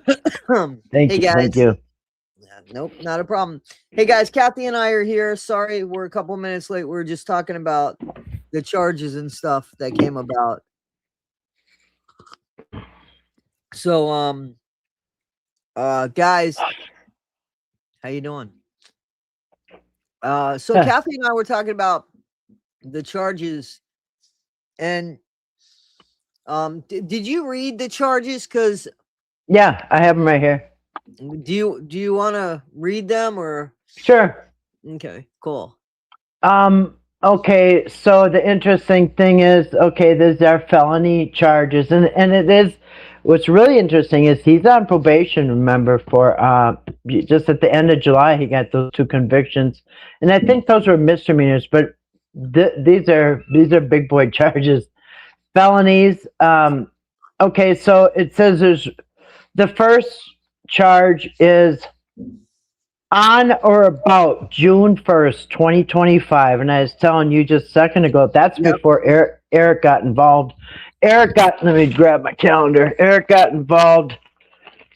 Thank Hey you. Thank guys. you. Nope, not a problem. Hey guys, Kathy and I are here. Sorry, we're a couple minutes late. We were just talking about the charges and stuff that came about. So, guys, how you doing? So Kathy and I were talking about the charges, and did you read the charges? Because Yeah, I have them right here. do you want to read them or? Sure. Okay, cool. Okay, so the interesting thing is, okay, these are felony charges, and it is. What's really interesting is he's on probation. Remember, for just at the end of July, he got those two convictions, and I think those were misdemeanors, but these are big boy charges, felonies. Okay, so it says there's the first charge is on or about June 1st, 2025. And I was telling you just a second ago, that's Yep. before Eric got involved. Let me grab my calendar. Eric got involved.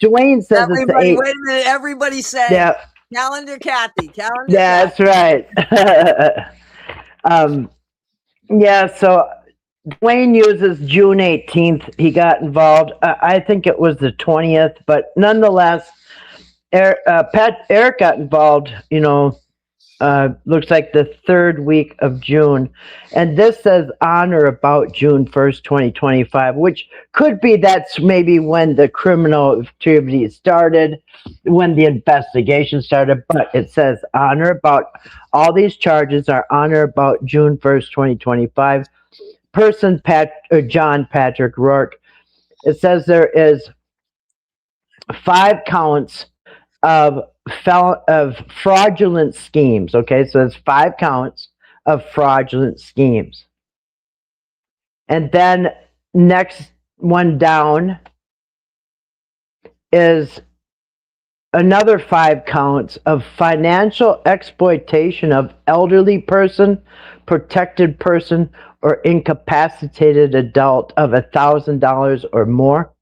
Dwayne says it's the Everybody, 8th. wait a minute. Everybody say Yeah, calendar Kathy. Calendar that's Kathy. right. Yeah, so Dwayne uses June 18th. He got involved. I think it was the 20th, but nonetheless, Eric got involved, looks like the third week of June. And this says on or about June 1st, 2025, which could be that's maybe when the criminal activity started, when the investigation started, but it says on or about, all these charges are on or about June 1st, 2025. Person John Patrick Rourke. It says there is 5 counts of fraudulent schemes. Okay, so it's 5 counts of fraudulent schemes, and then next one down is another 5 counts of financial exploitation of elderly person, protected person, or incapacitated adult of $1,000 or more.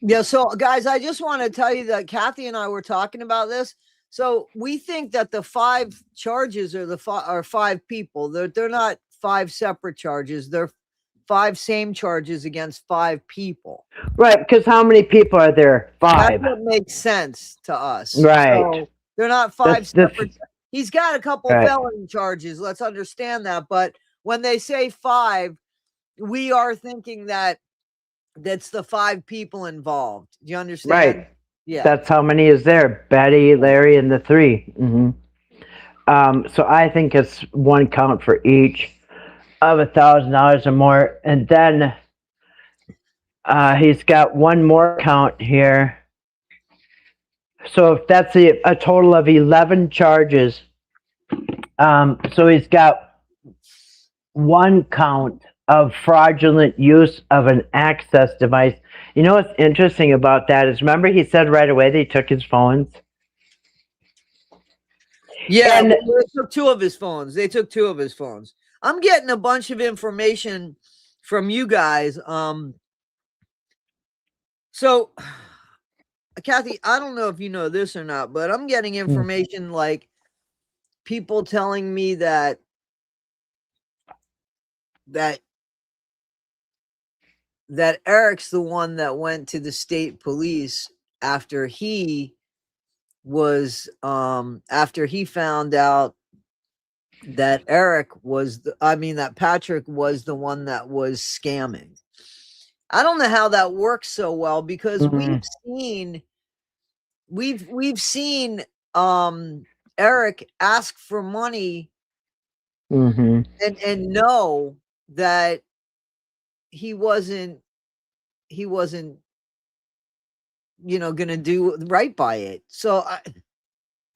Yeah, so guys, I just want to tell you that Kathy and I were talking about this. So we think that the 5 charges are are 5 people. They're not 5 separate charges. They're 5 same charges against 5 people. Right, because how many people are there? That's 5. what makes sense to us. Right. So they're not 5 This separate. He's got a couple right. felony charges. Let's understand that. But when they say 5, we are thinking that that's the 5 people involved. Do you understand? Right. Yeah. That's how many is there? Betty, Larry, and the 3. So I think it's 1 count for each of $1,000 or more, and then he's got 1 more count here. So if that's a total of 11 charges, so he's got 1 count of fraudulent use of an access device. You know what's interesting about that is, remember he said right away they took his phones? Yeah, they took 2 of his phones. They took 2 of his phones. I'm getting a bunch of information from you guys. So Kathy, I don't know if you know this or not, but I'm getting information like people telling me that Eric's the one that went to the state police after he was after he found out that that Patrick was the one that was scamming. I don't know how that works so well because we've seen Eric ask for money and know that he wasn't gonna do right by it. So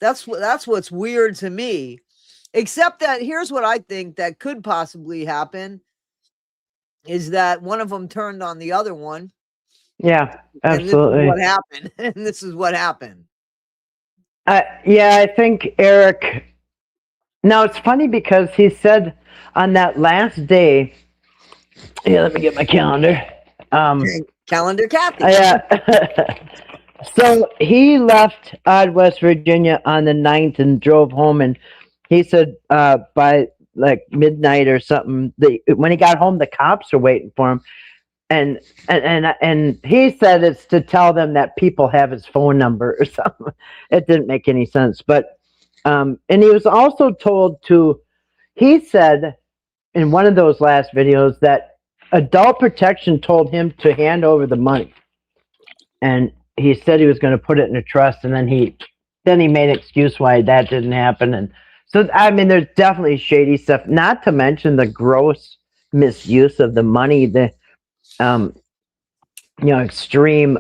that's what's weird to me. Except that here's what I think that could possibly happen is that one of them turned on the other one. Yeah, absolutely. And this is what happened. And this is what happened. Yeah, I think Eric. Now it's funny because he said on that last day. Yeah, let me get my calendar. Calendar Kathy. Yeah. So he left West Virginia on the 9th and drove home, and he said by like midnight or something, when he got home, the cops are waiting for him, and he said it's to tell them that people have his phone number or something. It didn't make any sense, but and he was also told to. He said in one of those last videos that adult protection told him to hand over the money, and he said he was going to put it in a trust, and then he made an excuse why that didn't happen. And so I mean, there's definitely shady stuff, not to mention the gross misuse of the money, the extreme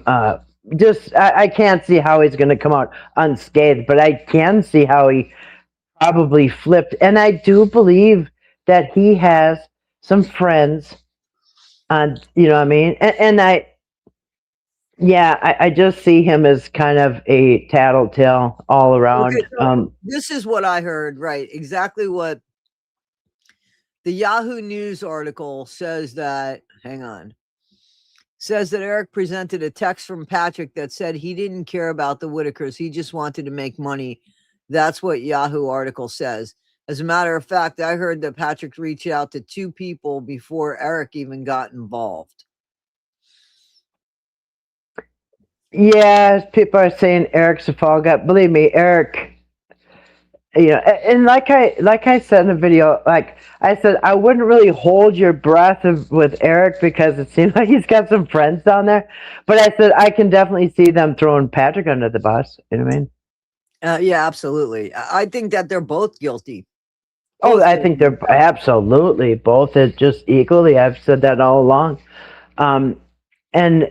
just I can't see how he's going to come out unscathed, but I can see how he probably flipped. And I do believe that he has some friends on, you know what I mean? I just see him as kind of a tattletale all around. Okay, so this is what I heard, right? Exactly what the Yahoo News article says that, says that Eric presented a text from Patrick that said he didn't care about the Whitakers. He just wanted to make money. That's what Yahoo article says. As a matter of fact, I heard that Patrick reached out to 2 people before Eric even got involved. Yeah, people are saying Eric's a fall guy. Believe me, Eric, and like I said in the video, like I said, I wouldn't really hold your breath with Eric because it seems like he's got some friends down there. But I said I can definitely see them throwing Patrick under the bus. You know what I mean? Yeah, absolutely. I think that they're both guilty. I think they're absolutely both is just equally. I've said that all along. And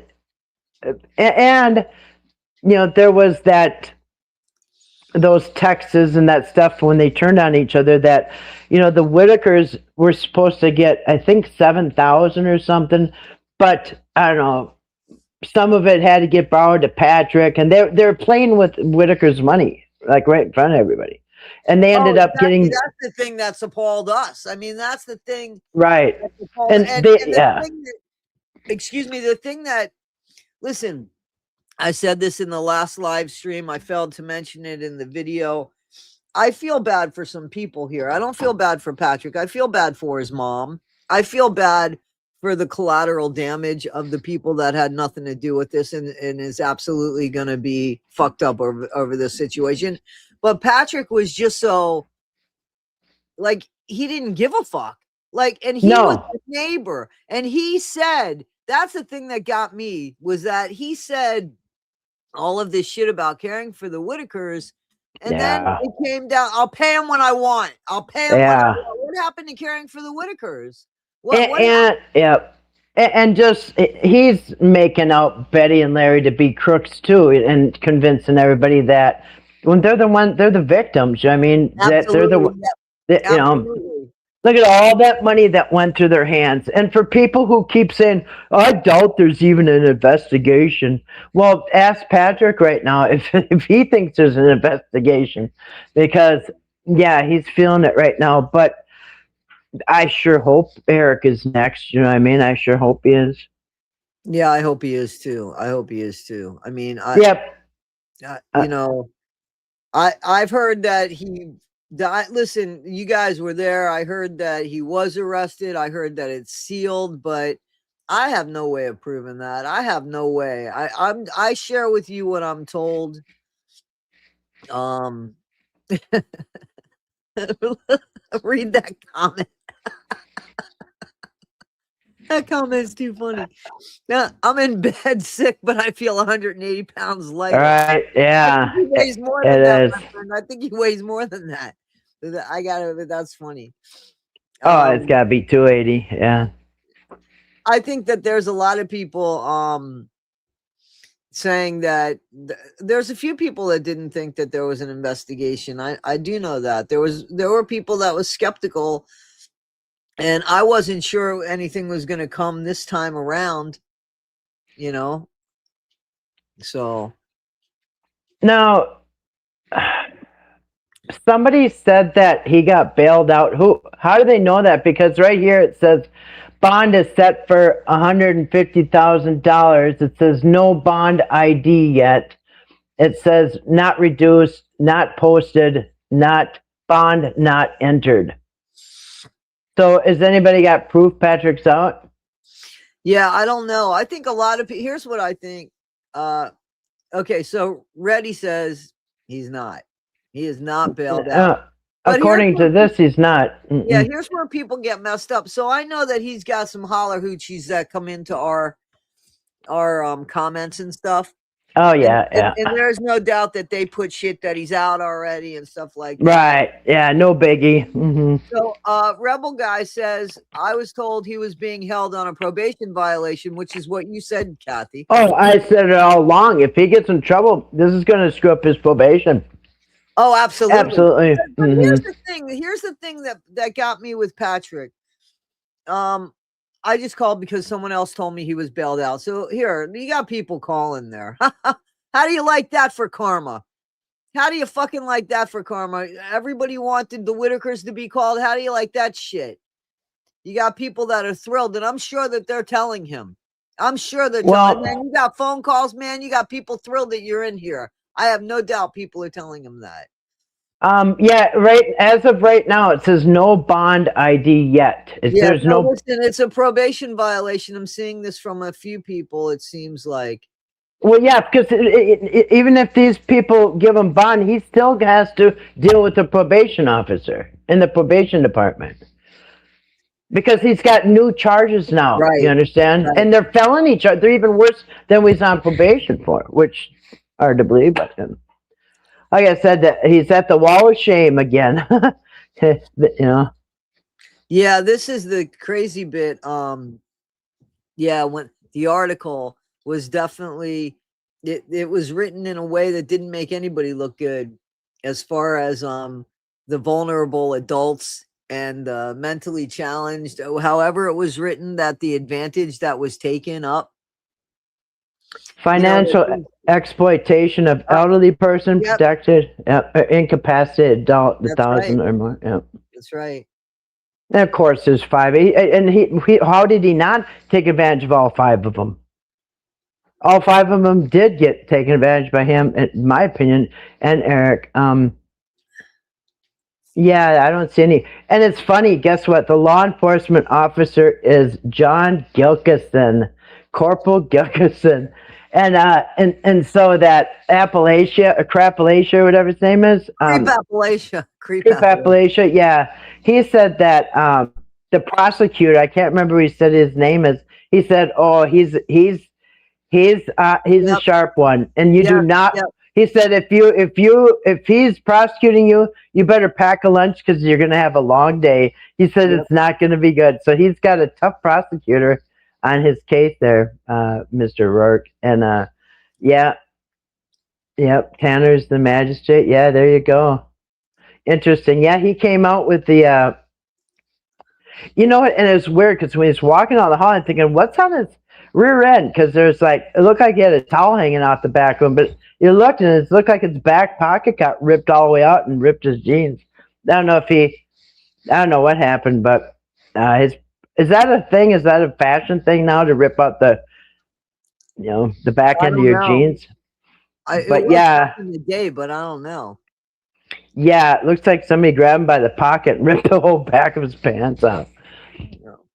there was those texts and that stuff when they turned on each other that, the Whitakers were supposed to get, I think, 7,000 or something, but I don't know, some of it had to get borrowed to Patrick, and they're playing with Whitaker's money, like right in front of everybody. And they ended up getting. That's the thing that's appalled us. I mean, that's the thing. Right. The thing that, listen, I said this in the last live stream. I failed to mention it in the video. I feel bad for some people here. I don't feel bad for Patrick. I feel bad for his mom. I feel bad for the collateral damage of the people that had nothing to do with this and is absolutely going to be fucked up over this situation. But Patrick was just so, like, he didn't give a fuck. Like, and he was a neighbor. And he said, that's the thing that got me, was that he said all of this shit about caring for the Whitakers. And then it came down, I'll pay him when I want. I'll pay him when I want. What happened to caring for the Whitakers? And just he's making out Betty and Larry to be crooks too, and convincing everybody that when they're the victims. I mean, that they're look at all that money that went through their hands. And for people who keep saying, I doubt there's even an investigation. Well, ask Patrick right now if he thinks there's an investigation, because he's feeling it right now. But I sure hope Eric is next. You know what I mean? I sure hope he is. Yeah, I hope he is too. I mean, I've heard that he died. Listen, you guys were there. I heard that he was arrested. I heard that it's sealed, but I have no way of proving that. I have no way. I share with you what I'm told. Read that comment. That comment is too funny. Now, I'm in bed sick, but I feel 180 pounds lighter. All right, yeah. He weighs more than that. I think he weighs more than that. That's funny. It's got to be 280. Yeah. I think that there's a lot of people saying that there's a few people that didn't think that there was an investigation. I do know that there were people that was skeptical, and I wasn't sure anything was going to come this time around, so. Now, somebody said that he got bailed out. How do they know that? Because right here it says bond is set for $150,000. It says no bond ID yet. It says not reduced, not posted, not bond, not entered. So has anybody got proof Patrick's out? Yeah, I don't know. I think a lot of people, here's what I think. Okay, so Reddy says he's not. He is not bailed out. According to this, he's not. Yeah, here's where people get messed up. So I know that he's got some holler hoochies that come into our comments and stuff. Oh yeah, and there's no doubt that they put shit that he's out already and stuff like that. Right. Yeah, no biggie. So Rebel Guy says, I was told he was being held on a probation violation, which is what you said, Kathy. Oh, I said it all along. If he gets in trouble, this is going to screw up his probation. Oh, absolutely. Absolutely. But here's the thing. Here's the thing that got me with Patrick. I just called because someone else told me he was bailed out. So here, you got people calling there. How do you like that for karma? How do you fucking like that for karma? Everybody wanted the Whitakers to be called. How do you like that shit? You got people that are thrilled, and I'm sure that they're telling him. I'm sure that man, you got phone calls, man. You got people thrilled that you're in here. I have no doubt people are telling him that. Yeah, right. As of right now, it says no bond ID yet. There's no. Listen, it's a probation violation. I'm seeing this from a few people. It seems like. Well, yeah, because even if these people give him bond, he still has to deal with the probation officer in the probation department because he's got new charges now. Right. You understand? Right. And they're felony charges. They're even worse than he's on probation for, which hard to believe, but. Like I said, that he's at the wall of shame again. You know. Yeah, this is the crazy bit. Yeah, when the article was definitely it was written in a way that didn't make anybody look good, as far as the vulnerable adults and mentally challenged. However, it was written that the advantage that was taken up. Financial exploitation of elderly person, protected, incapacitated adult, 1,000 or more. Yeah, that's right. And of course, there's 5. He how did he not take advantage of all 5 of them? All 5 of them did get taken advantage by him, in my opinion, and Eric. Yeah, I don't see any. And it's funny. Guess what? The law enforcement officer is John Gilkison, Corporal Gilkison. And so that Crappalachia, whatever his name is. Creep Appalachia, yeah. He said that the prosecutor, I can't remember who he said his name is, he said, oh, he's a sharp one. And you do not he said if he's prosecuting you, you better pack a lunch because you're gonna have a long day. He said it's not gonna be good. So he's got a tough prosecutor on his case there, Mr. Rourke. And Tanner's the magistrate. Yeah, there you go. Interesting. Yeah, he came out with the you know what, and it's weird because when he's walking down the hall, I'm thinking, what's on his rear end? Because there's it looked like he had a towel hanging out the back of him, but you looked and it looked like his back pocket got ripped all the way out and ripped his jeans. I don't know what happened, but is that a thing? Is that a fashion thing now to rip out the back end of your jeans? But yeah, in the day, but I don't know. Yeah, it looks like somebody grabbed him by the pocket and ripped the whole back of his pants out.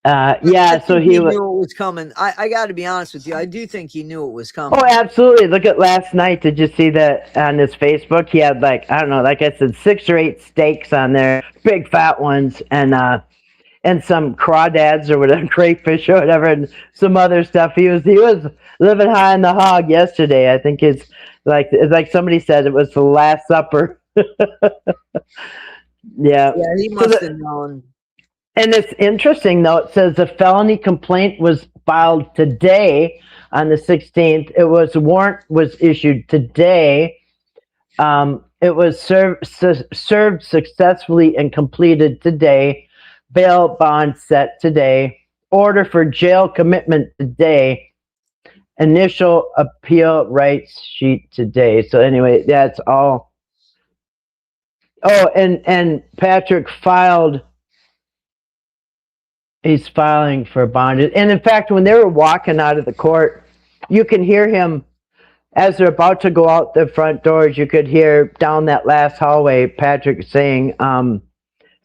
So he knew it was coming. I got to be honest with you. I do think he knew it was coming. Oh, absolutely. Look at last night. Did you see that on his Facebook? He had I don't know, like I said, 6 or 8 steaks on there, big fat ones, and some crawdads or whatever, crayfish or whatever, and some other stuff. He was living high on the hog yesterday. I think it's like somebody said, it was the Last Supper. Yeah, he must have known. And it's interesting, though. It says the felony complaint was filed today on the 16th. The warrant was issued today. It was served successfully and completed today. Bail bond set today. Order for jail commitment today. Initial appeal rights sheet today. So anyway, that's all. Oh, and Patrick filed. He's filing for bond. And in fact, when they were walking out of the court, you can hear him as they're about to go out the front doors, you could hear down that last hallway Patrick saying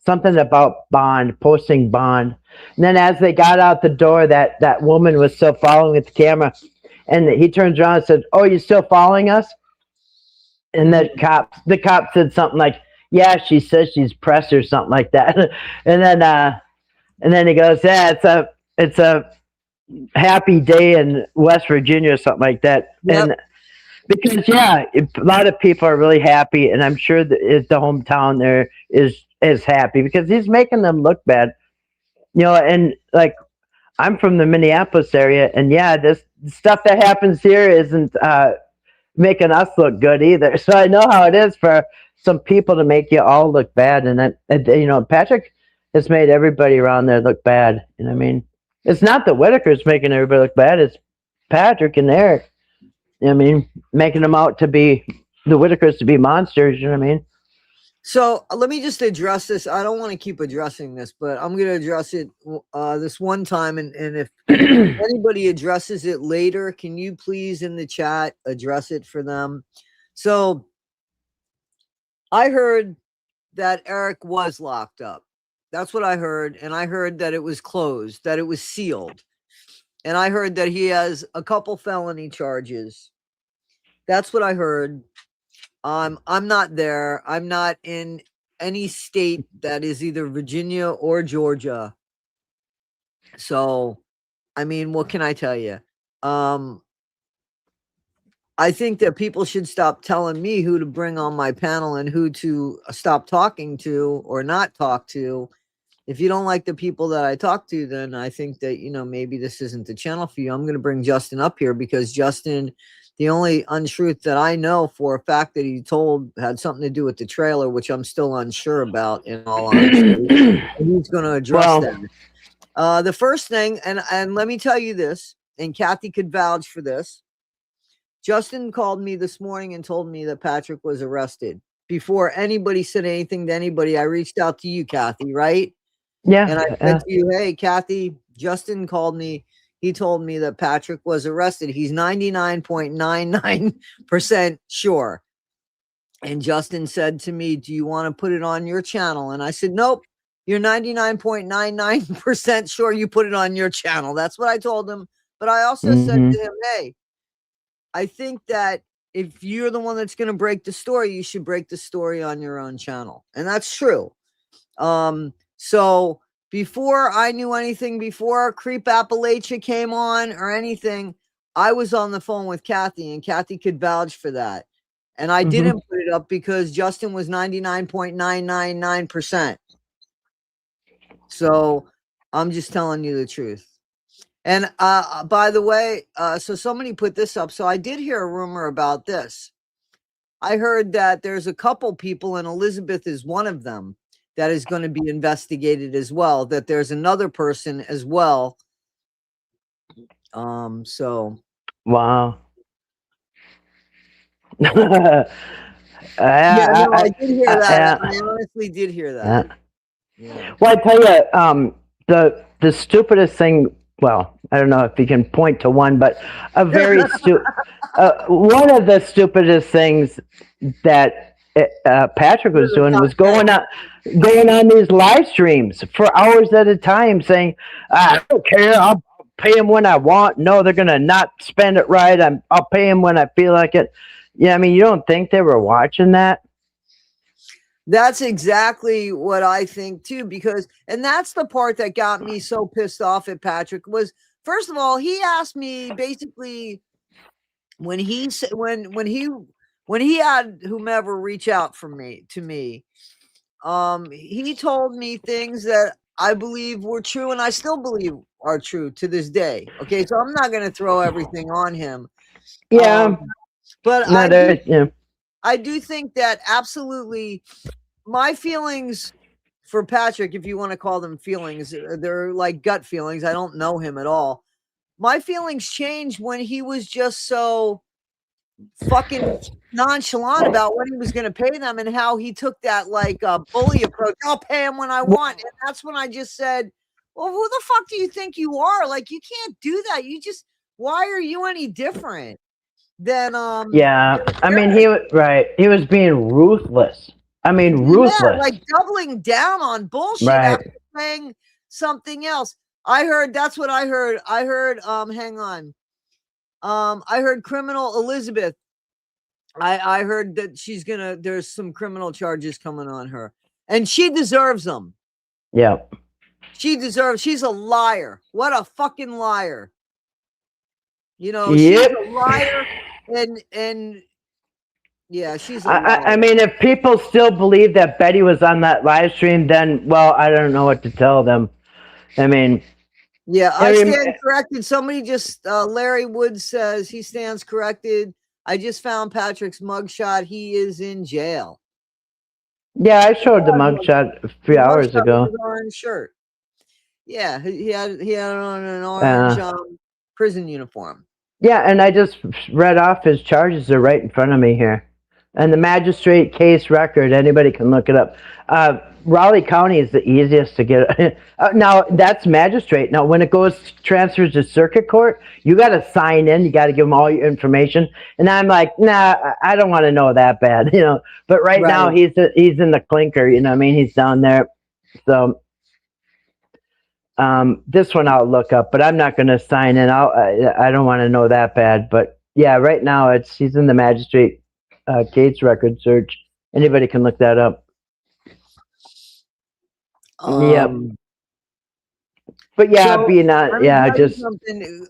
something about bond, posting bond. And then as they got out the door, that woman was still following with the camera, and he turns around and said, "Oh, you still following us?" And the cop said something like, "Yeah, she says she's pressed or something like that." And then he goes, "Yeah, it's a happy day in West Virginia or something like that." Yep. And because a lot of people are really happy, and I'm sure that the hometown there is happy because he's making them look bad. And like I'm from the Minneapolis area, and this stuff that happens here isn't making us look good either. So I know how it is for some people to make you all look bad, and Patrick has made everybody around there look bad. And I mean, it's not the Whitakers making everybody look bad; it's Patrick and Eric. I mean, making them out to be the Whitakers to be monsters. You know what I mean? So let me just address this. I don't want to keep addressing this, but I'm going to address it this one time. And if anybody addresses it later, can you please in the chat address it for them? So I heard that Eric was locked up. That's what I heard. And I heard that it was closed, that it was sealed. And I heard that he has a couple felony charges. That's what I heard. I'm not there. I'm not in any state that is either Virginia or Georgia. So, I mean, what can I tell you? I think that people should stop telling me who to bring on my panel and who to stop talking to or not talk to. If you don't like the people that I talk to, then I think that, maybe this isn't the channel for you. I'm going to bring Justin up here because Justin, the only untruth that I know for a fact that he told had something to do with the trailer, which I'm still unsure about in all honesty. He's going to address that. The first thing, and let me tell you this, and Kathy could vouch for this. Justin called me this morning and told me that Patrick was arrested. Before anybody said anything to anybody, I reached out to you, Kathy, right? Yeah. And I said to you, hey, Kathy, Justin called me. He told me that Patrick was arrested. He's 99.99% sure. And Justin said to me, do you want to put it on your channel? And I said, nope, you're 99.99% sure you put it on your channel. That's what I told him. But I also said to him, hey, I think that if you're the one that's going to break the story, you should break the story on your own channel. And that's true. So before I knew anything, before Creep Appalachia came on or anything, I was on the phone with Kathy, and Kathy could vouch for that. And I didn't put it up because Justin was 99.999%. So I'm just telling you the truth. And by the way, so somebody put this up. So I did hear a rumor about this. I heard that there's a couple people, and Elizabeth is one of them, that is going to be investigated as well, that there's another person as well. So. Wow. I did hear that. I honestly did hear that. Yeah. Well, I tell you, the stupidest thing, well, I don't know if you can point to one, but a very one of the stupidest things that Patrick was doing was going on these live streams for hours at a time saying, I don't care, I'll pay him when I want. No, they're going to not spend it right. I'll pay him when I feel like it. Yeah, I mean, you don't think they were watching that? That's exactly what I think too, and that's the part that got me so pissed off at Patrick was, first of all, he asked me basically when he had whomever reach out to me, he told me things that I believe were true, and I still believe are true to this day. Okay, so I'm not going to throw everything on him. Yeah, but I do think that absolutely my feelings for Patrick, if you want to call them feelings, they're like gut feelings. I don't know him at all. My feelings changed when he was just so fucking nonchalant about what he was going to pay them and how he took that like bully approach. I'll pay him when I want. And that's when I just said, well, who the fuck do you think you are? Like, you can't do that. Why are you any different? than Yeah, I mean, he was right. He was being ruthless. I mean, yeah, ruthless. like doubling down on bullshit Right. after saying something else. I heard that's what I heard. I heard hang on. I heard criminal Elizabeth. I heard that there's some criminal charges coming on her. And she deserves them. Yeah. She's a liar. What a fucking liar. You know, she's Yep. a liar and yeah, she's a I liar. mean, if people still believe that Betty was on that live stream, then well, I don't know what to tell them. I mean, Yeah, I stand corrected. Somebody just Larry Woods says he stands corrected. I just found Patrick's mugshot. He is in jail. Yeah, I showed the mugshot a few hours ago. With an orange shirt. Yeah, he had on an orange prison uniform. Yeah, and I just read off his charges. Are right in front of me here, and the magistrate case record. Anybody can look it up. Raleigh County is the easiest to get. Now that's magistrate. Now when it transfers to circuit court, you got to sign in. You got to give them all your information. And I'm like, nah, I don't want to know that bad, you know. But right now he's in the clinker. You know what I mean? He's down there. So this one I'll look up, but I'm not going to sign in. I don't want to know that bad. But yeah, right now he's in the magistrate case record search. Anybody can look that up. Yep. But yeah, so, just something.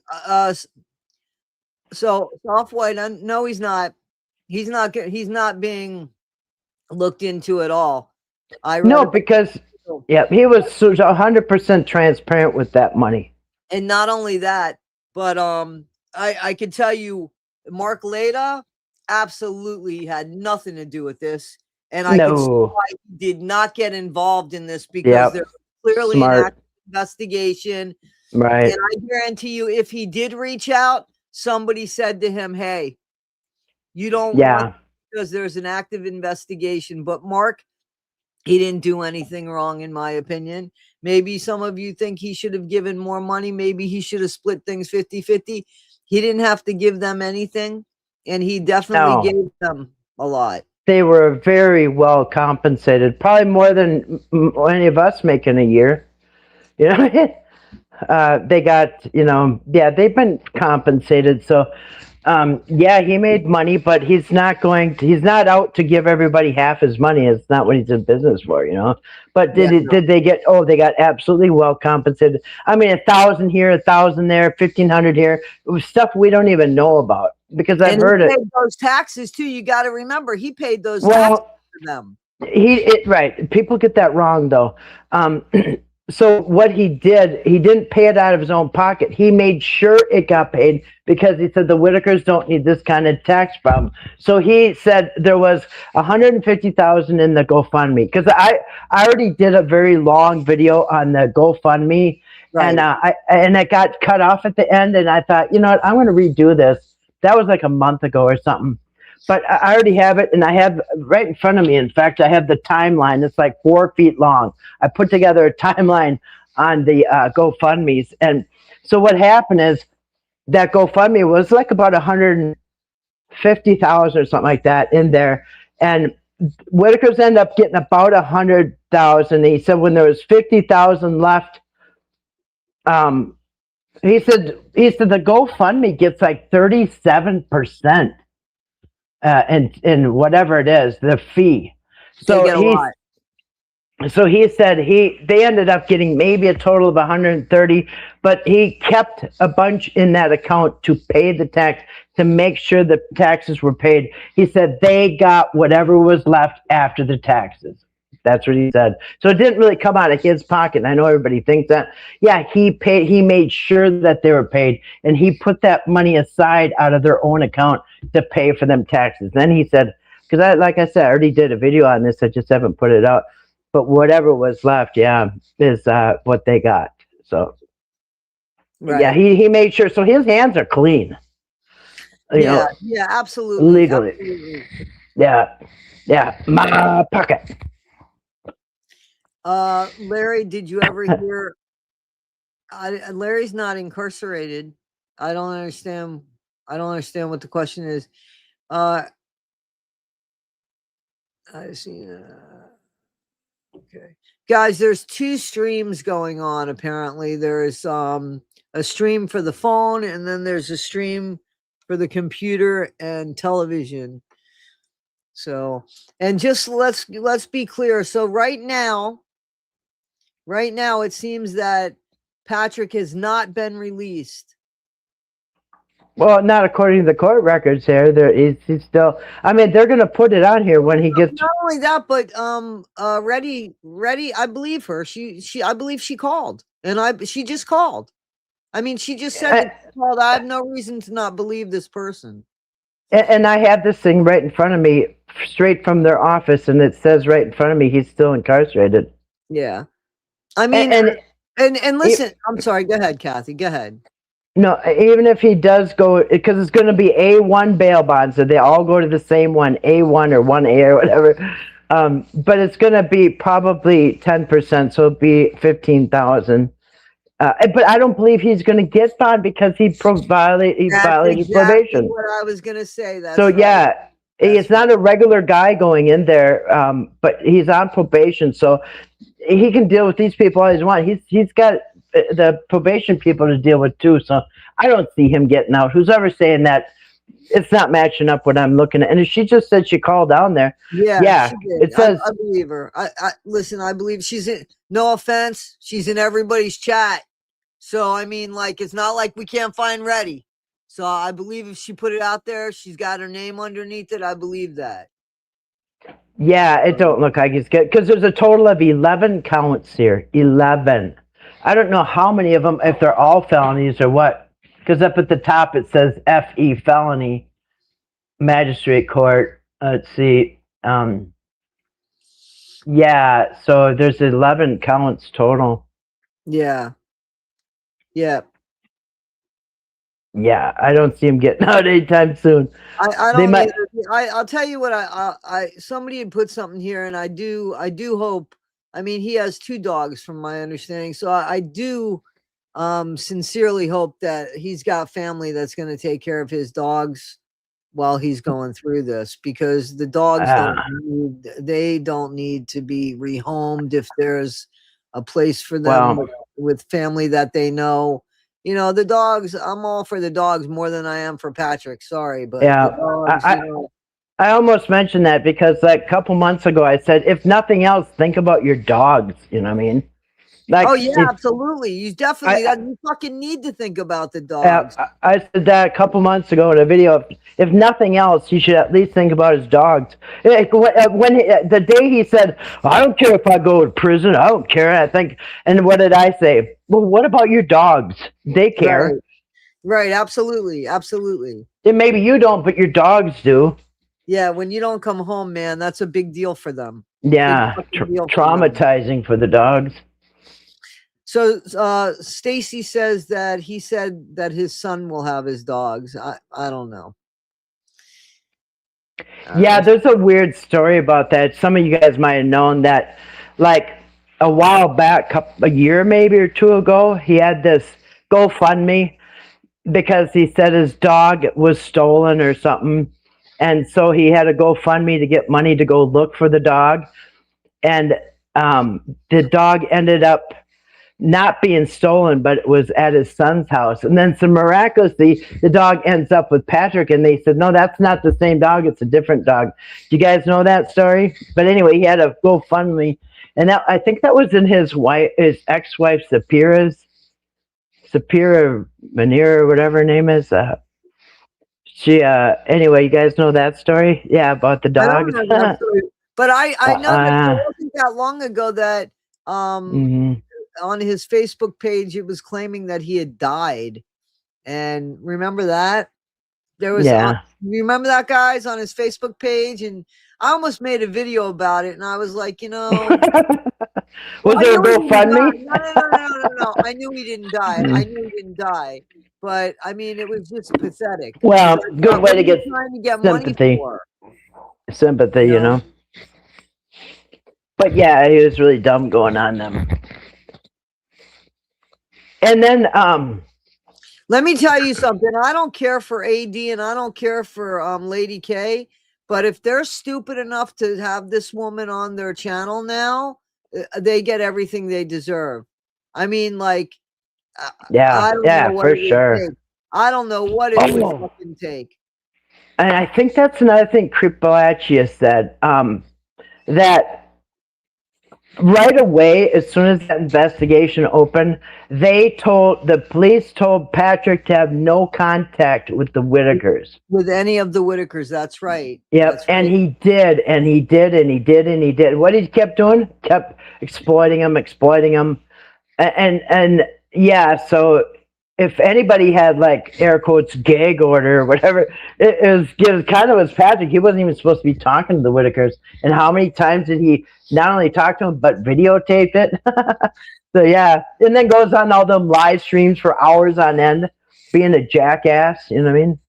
So Soft White, no, he's not. He's not being looked into at all. Because he was 100% transparent with that money. And not only that, but I can tell you, Mark Leda absolutely had nothing to do with this. And I can see why he did not get involved in this because there's clearly an active investigation. Right. And I guarantee you, if he did reach out, somebody said to him, hey, you don't want because there's an active investigation. But Mark, he didn't do anything wrong, in my opinion. Maybe some of you think he should have given more money. Maybe he should have split things 50-50. He didn't have to give them anything. And he definitely gave them a lot. They were very well compensated, probably more than any of us make in a year. You know, they got, they've been compensated. So, he made money, but he's not out to give everybody half his money. It's not what he's in business for, you know. But did they get, they got absolutely well compensated. I mean, 1,000 here, 1,000 there, 1,500 here. It was stuff we don't even know about because I've heard it. Those taxes too. You got to remember, he paid those taxes for them. Right. People get that wrong though. So what he didn't pay it out of his own pocket. He made sure it got paid because he said the Whitakers don't need this kind of tax problem. So he said there was $150,000 in the GoFundMe because I already did a very long video on the GoFundMe, and it got cut off at the end. And I thought, you know what, I'm going to redo this. That was like a month ago or something. But I already have it, and I have right in front of me. In fact, I have the timeline. It's like 4 feet long. I put together a timeline on the GoFundMes. And so what happened is that GoFundMe was like about 150,000 or something like that in there. And Whitakers end up getting about 100,000. He said when there was 50,000 left, he said the GoFundMe gets like 37%. And whatever it is, the fee. So he said they ended up getting maybe a total of 130, but he kept a bunch in that account to pay the tax, to make sure the taxes were paid. He said they got whatever was left after the taxes. That's what he said. So it didn't really come out of his pocket. And I know everybody thinks that. Yeah, he made sure that they were paid, and he put that money aside out of their own account to pay for them taxes. Then he said, because like I said, I already did a video on this. I just haven't put it out. But whatever was left, is what they got. So, yeah, he made sure. So his hands are clean. Yeah, absolutely. Legally. Absolutely. Yeah, my pocket. Larry, did you ever hear? Larry's not incarcerated. I don't understand. I don't understand what the question is. I see. Okay, guys, there's two streams going on. Apparently, there's a stream for the phone, and then there's a stream for the computer and television. So, and just let's be clear. So right now, it seems that Patrick has not been released. Well, not according to the court records here. He's still. I mean, they're going to put it on here when he gets. Not only that, but Ready. I believe her. I believe she called, and she just called. I mean, she just said that she called. I have no reason to not believe this person. And I have this thing right in front of me, straight from their office, and it says right in front of me he's still incarcerated. Yeah, I mean, and listen. I'm sorry. Go ahead, Kathy. Go ahead. No, even if he does go, because it's going to be A1 bail bonds, so they all go to the same one, A1 or 1A or whatever. But it's going to be probably 10%, so it'll be 15,000. But I don't believe he's going to get bond because he violated exactly probation. What I was going to say. That's so right. Yeah, it's not a regular guy going in there, but he's on probation, so he can deal with these people all he wants. He's got the probation people to deal with too, so I don't see him getting out. Who's ever saying that? It's not matching up what I'm looking at. And she just said she called down there. Yeah, it says. I believe her. I listen. I believe she's in. No offense, she's in everybody's chat. So I mean, like, it's not like we can't find Ready. So I believe if she put it out there, she's got her name underneath it. I believe that. Yeah, it don't look like it's good because there's a total of 11 counts here. 11. I don't know how many of them, if they're all felonies or what, because up at the top it says FE felony, magistrate court. Let's see. Yeah, so there's 11 counts total. Yeah. Yeah. Yeah, I don't see him getting out anytime soon. I don't. I'll tell you what. Somebody had put something here, and I do hope. I mean, he has 2 dogs, from my understanding. So I do sincerely hope that he's got family that's going to take care of his dogs while he's going through this, because the dogs don't need to be rehomed if there's a place for them with family that they know. You know, the dogs, I'm all for the dogs more than I am for Patrick. Sorry, but yeah, dogs, I almost mentioned that because like a couple months ago I said, if nothing else, think about your dogs. You know what I mean? Like, oh yeah, absolutely. You definitely you fucking need to think about the dogs. I said that a couple months ago in a video. If nothing else, you should at least think about his dogs. Like when the day he said, "I don't care if I go to prison. I don't care." I think, and what did I say? Well, what about your dogs? They care. Right. Absolutely. Absolutely. And maybe you don't, but your dogs do. Yeah. When you don't come home, man, that's a big deal for them. Yeah. Traumatizing for the dogs. So Stacy says that he said that his son will have his dogs. I don't know. Yeah, there's a weird story about that. Some of you guys might have known that, like a while back, a year maybe or 2 ago, he had this GoFundMe because he said his dog was stolen or something. And so he had a GoFundMe to get money to go look for the dog. And the dog ended up not being stolen, but it was at his son's house. And then miraculously, the dog ends up with Patrick, and they said, no, that's not the same dog. It's a different dog. Do you guys know that story? But anyway, he had a GoFundMe, and I think that was in his ex-wife, Sapira Manir, whatever her name is. Anyway, you guys know that story? Yeah, about the dog. I don't know that story, but I know that it wasn't that long ago that on his Facebook page, it was claiming that he had died. And remember that? There was, you remember that, guys, on his Facebook page? And I almost made a video about it. And I was like, you know. Was there a GoFundMe? No. I knew he didn't die. I knew he didn't die. But, I mean, it was just pathetic. Well, good way to get sympathy. Sympathy, you know. But, yeah, he was really dumb going on them. And then Let me tell you something. I don't care for AD and I don't care for Lady K, but if they're stupid enough to have this woman on their channel now, they get everything they deserve. I mean, like, I don't know what for it would sure. take. I don't know what it would fucking take. And I think that's another thing Creepalachi said, that right away, as soon as that investigation opened, the police told Patrick to have no contact with the Whitakers. With any of the Whitakers, that's right. Yep, That's and right. he did, and he did, and he did, and he did. What he kept doing? Kept exploiting him, and yeah. So if anybody had like air quotes gag order or whatever, it was kind of was Patrick. He wasn't even supposed to be talking to the Whitakers. And how many times did he not only talk to them but videotaped it? So yeah, and then goes on all them live streams for hours on end, being a jackass. You know what I mean?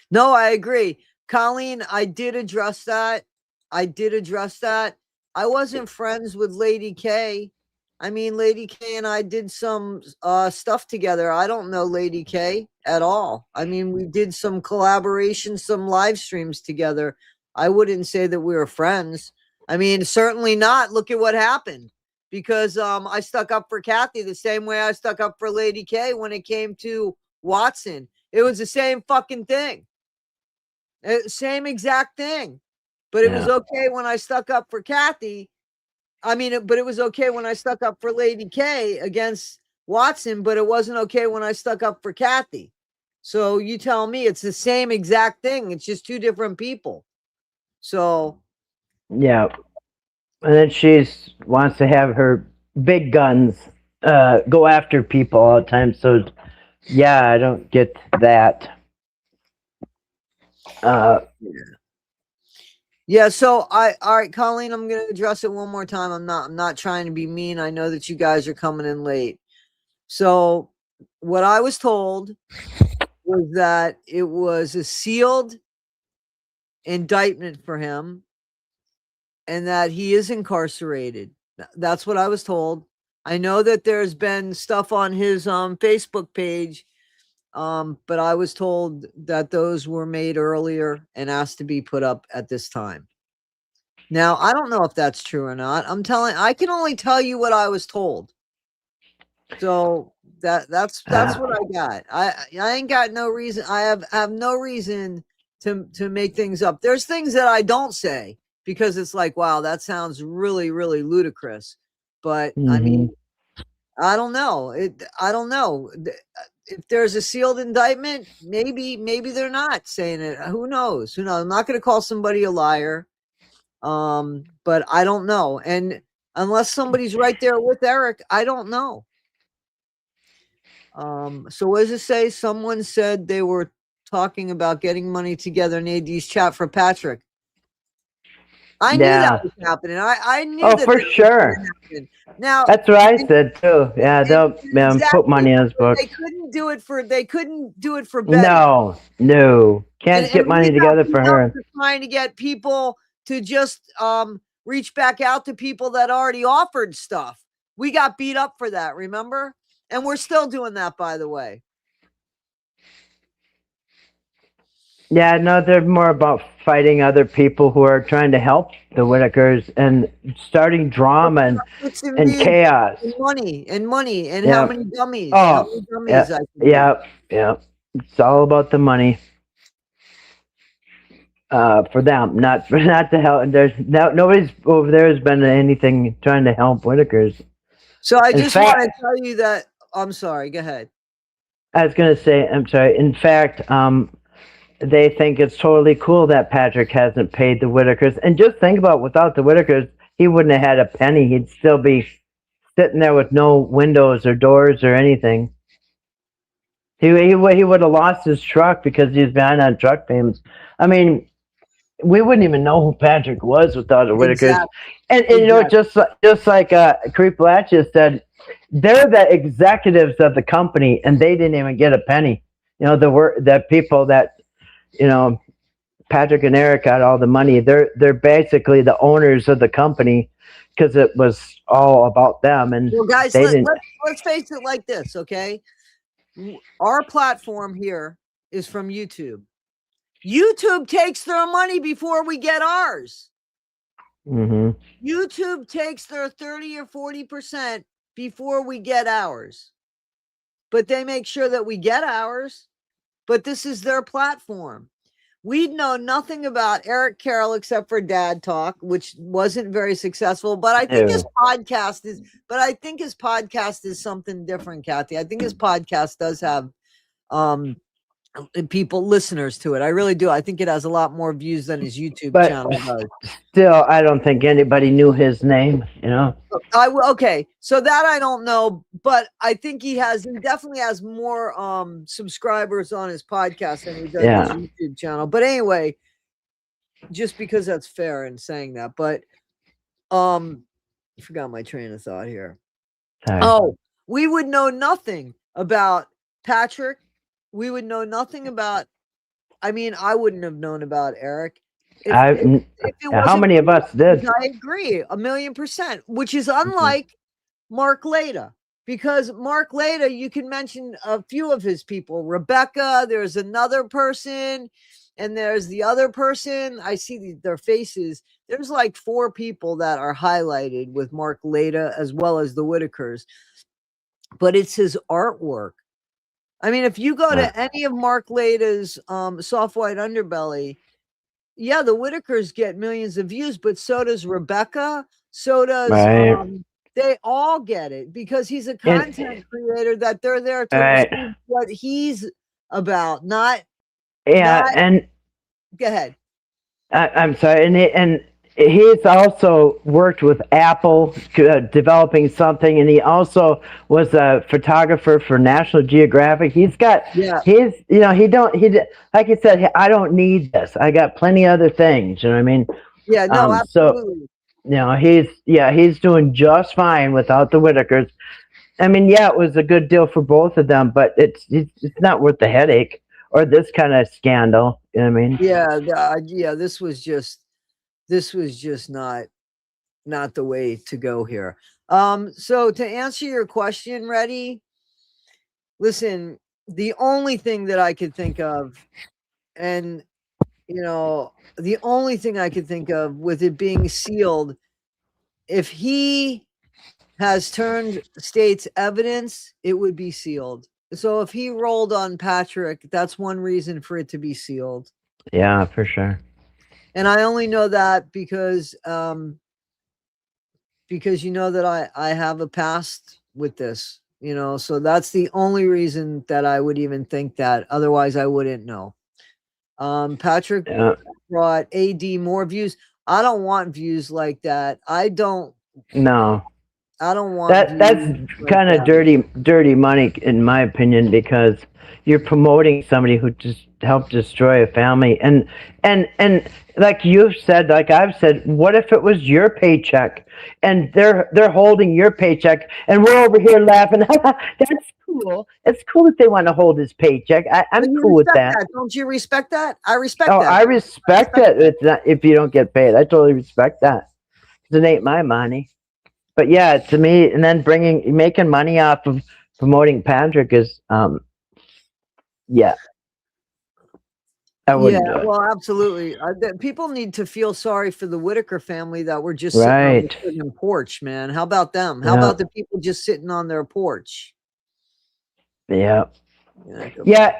No, I agree. Colleen, I did address that. I wasn't friends with Lady K. I mean, Lady K and I did some stuff together. I don't know Lady K at all. I mean, we did some collaboration, some live streams together. I wouldn't say that we were friends. I mean, certainly not. Look at what happened. Because I stuck up for Kathy the same way I stuck up for Lady K when it came to Watson. It was the same fucking thing. Same exact thing. But it was okay when I stuck up for Kathy. I mean, but it was okay when I stuck up for Lady K against Watson, but it wasn't okay when I stuck up for Kathy. So you tell me it's the same exact thing. It's just two different people. So. Yeah. And then she wants to have her big guns go after people all the time. So, yeah, I don't get that. Yeah, so all right, Colleen, I'm gonna address it one more time. I'm not trying to be mean. I know that you guys are coming in late. So what I was told was that it was a sealed indictment for him and that he is incarcerated. That's what I was told. I know that there's been stuff on his Facebook page, but I was told that those were made earlier and asked to be put up at this time. Now, I don't know if that's true or not. I can only tell you what I was told. So that's what I got. I ain't got no reason. I have no reason to make things up. There's things that I don't say because it's like, wow, that sounds really, really ludicrous. But I mean, I don't know. I don't know. If there's a sealed indictment, maybe they're not saying it. Who knows? Who knows? I'm not going to call somebody a liar. But I don't know. And unless somebody's right there with Eric, I don't know. So what does it say? Someone said they were talking about getting money together in AD's chat for Patrick. I knew that was happening. I knew that for sure. Now that's what I said too. Yeah, they'll put money in his book. They couldn't do it for Betty. No. Can't get money together for her. Trying to get people to just reach back out to people that already offered stuff. We got beat up for that, remember? And we're still doing that, by the way. Yeah, no, they're more about fighting other people who are trying to help the Whitakers and starting drama and chaos. And money and how many dummies. Yeah. It's all about the money. For them, not to help. There's nobody's over there has been anything trying to help Whitakers. So I just want to tell you that. I'm sorry. Go ahead. I was going to say, I'm sorry. In fact, they think it's totally cool that Patrick hasn't paid the Whitakers. And just think about, without the Whitakers, he wouldn't have had a penny. He'd still be sitting there with no windows or doors or anything. He would have lost his truck because he's behind on truck payments. I mean, we wouldn't even know who Patrick was without the Whitakers. Exactly. And you know, just like Creepalachi said, they're the executives of the company, and they didn't even get a penny. You know, the people that, you know, Patrick and Eric got all the money. They're basically the owners of the company because it was all about them. And well, guys, let's face it like this, okay? our platform here is from YouTube. YouTube takes their money before we get ours. YouTube takes their 30 or 40% before we get ours. But they make sure that we get ours. But this is their platform. We know nothing about Eric Carroll except for Dad Talk, which wasn't very successful. But I think his podcast is. But I think his podcast is something different, Kathy. I think his podcast does have listeners to it. I really do. I think it has a lot more views than his YouTube channel does. Still, I don't think anybody knew his name, you know. Okay, so that I don't know, but I think he definitely has more subscribers on his podcast than he does his YouTube channel. But anyway, just because that's fair in saying that. But I forgot my train of thought here. Sorry. Oh, we would know nothing about Patrick. We would know nothing about. I mean, I wouldn't have known about Eric. How many of us did? I agree, 1,000,000%, which is unlike Mark Leda, because Mark Leda, you can mention a few of his people. Rebecca, there's another person, and there's the other person. I see their faces. There's like 4 people that are highlighted with Mark Leda as well as the Whitakers, but it's his artwork. I mean, if you go to any of Mark Leda's Soft White Underbelly, yeah, the Whitakers get millions of views, but so does Rebecca. So does they all get it because he's a content creator that they're there to see what he's about, not. And go ahead. I'm sorry, and he's also worked with Apple developing something, and he also was a photographer for National Geographic. He's got like he said, I don't need this. I got plenty of other things. You know what I mean? Yeah, no, absolutely. So, he's doing just fine without the Whitakers. I mean, it was a good deal for both of them, but it's not worth the headache or this kind of scandal. You know what I mean? Yeah. This was just not the way to go here. So to answer your question, Reddy, listen, the only thing that I could think of, and the only thing I could think of with it being sealed, if he has turned state's evidence, it would be sealed. So if he rolled on Patrick, that's one reason for it to be sealed. Yeah, for sure. And I only know that because you know that I have a past with this, so that's the only reason that I would even think that. Otherwise, I wouldn't know. Patrick brought AD more views. I don't want views like that. I don't want that's kind of dirty money in my opinion, because you're promoting somebody who just helped destroy a family. And like you've said, like I've said, what if it was your paycheck and they're holding your paycheck and we're over here laughing? That's cool. It's cool if they want to hold his paycheck. I'm cool with that. Don't you respect that? I respect that. I respect it. It's not, if you don't get paid, I totally respect that. It ain't my money. But yeah, to me, and then making money off of promoting Patrick is, I wouldn't do it. Well, absolutely. People need to feel sorry for the Whitaker family that were just sitting on the porch, man. How about them? How about the people just sitting on their porch? Yeah.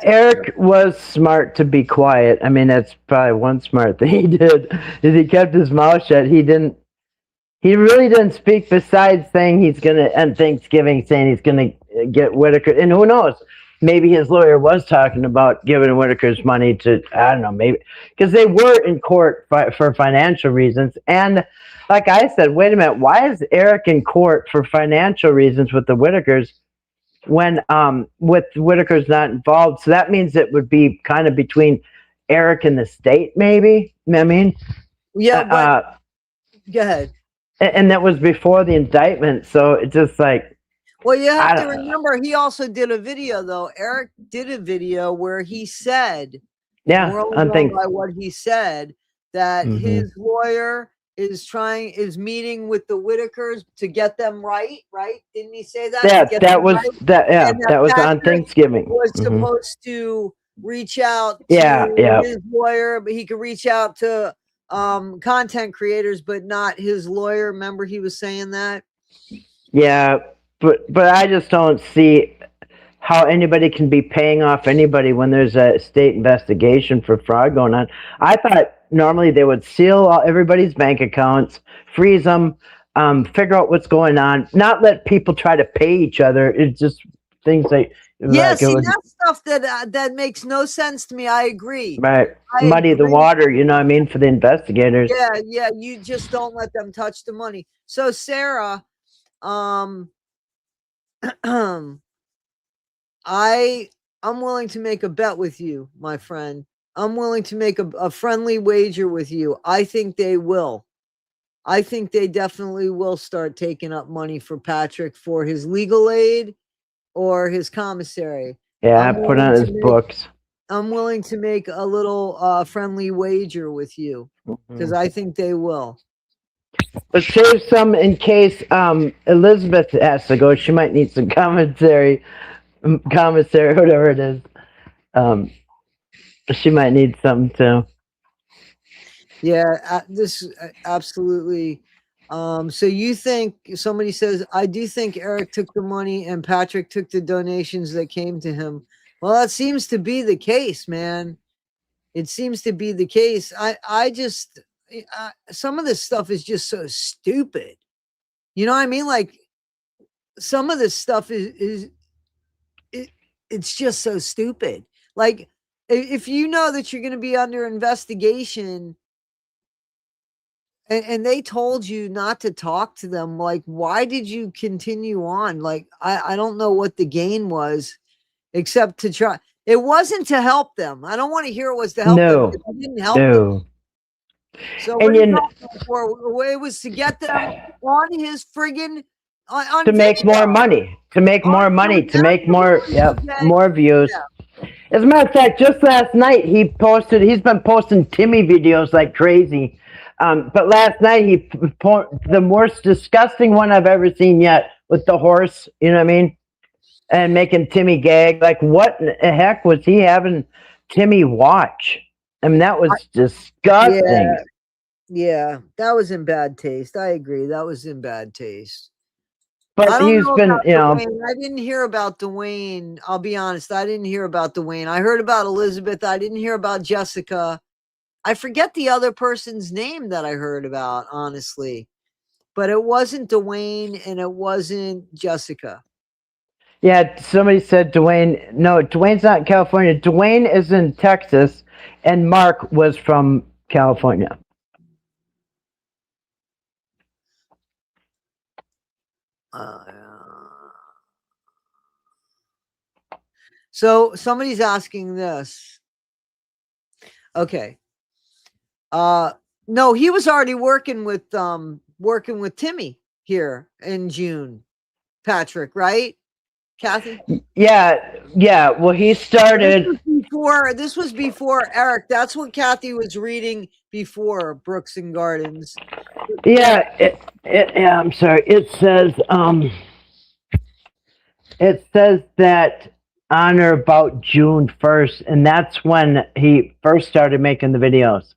Eric was smart to be quiet. I mean, that's probably one smart thing he did, is he kept his mouth shut. He really didn't speak, besides saying he's going to end Thanksgiving, saying he's going to get Whitaker. And who knows? Maybe his lawyer was talking about giving Whitaker's money to, I don't know, maybe, because they were in court for financial reasons. And like I said, wait a minute, why is Eric in court for financial reasons with the Whitakers when with Whitaker's not involved? So that means it would be kind of between Eric and the state, maybe? I mean? Yeah, but go ahead. And that was before the indictment, so it's just like... Well, you have to remember, he also did a video, though. Eric did a video where he said, by what he said, that his lawyer is meeting with the Whitakers to get them right. Didn't he say that? Yeah, To get that them was right? that. Yeah, And that was on Patrick Thanksgiving. was Mhm. supposed to reach out Yeah, to yeah. his lawyer, but he could reach out to content creators, but not his lawyer. Remember, he was saying that. Yeah, but I just don't see how anybody can be paying off anybody when there's a state investigation for fraud going on. I thought normally they would seal everybody's bank accounts, freeze them, figure out what's going on, not let people try to pay each other. It's just things like Yeah, like it see, would, that's stuff that makes no sense to me. I agree. right, I muddy the agree. water. You know what I mean, for the investigators. Yeah, you just don't let them touch the money. So Sarah, I'm willing to make a bet with you, my friend. I'm willing to make a friendly wager with you. I think they will. I think they definitely will start taking up money for Patrick for his legal aid or his commissary. Yeah, I'm put on willing his to make books. I'm willing to make a little friendly wager with you because I think they will. But save some in case Elizabeth has to go. She might need some commissary, whatever it is. She might need some too. Yeah, this absolutely. So you think somebody says, I do think Eric took the money and Patrick took the donations that came to him. Well, that seems to be the case, man. It seems to be the case. I just, some of this stuff is just so stupid. You know what I mean? Like some of this stuff it's just so stupid. Like if you know that you're going to be under investigation and they told you not to talk to them, like why did you continue on? Like I don't know what the gain was except to try. It wasn't to help them. I don't want to hear it was to help them. No, It didn't help them. no. So And what are you you talking for? It was to get them on his friggin' on to make video. more money, to make more money, to make more, more views. Yeah. As a matter of fact, just last night he's been posting Timmy videos like crazy. But last night the most disgusting one I've ever seen yet with the horse, you know what I mean? And making Timmy gag. Like what in the heck was he having Timmy watch? I mean, that was disgusting. Yeah, that was in bad taste. I agree. That was in bad taste. But he's been, you know. Dwayne. I didn't hear about Dwayne. I'll be honest. I didn't hear about Dwayne. I heard about Elizabeth. I didn't hear about Jessica. I forget the other person's name that I heard about, honestly. But it wasn't Dwayne and it wasn't Jessica. Yeah, somebody said Dwayne. No, Dwayne's not in California. Dwayne is in Texas, and Mark was from California. So somebody's asking this. Okay. No, he was already working with Timmy here in June. Patrick, right? Kathy? Yeah. Well, he started This was before Eric. That's what Kathy was reading before Brooks and Gardens. Yeah, I'm sorry. It says that on or about June 1st, and that's when he first started making the videos.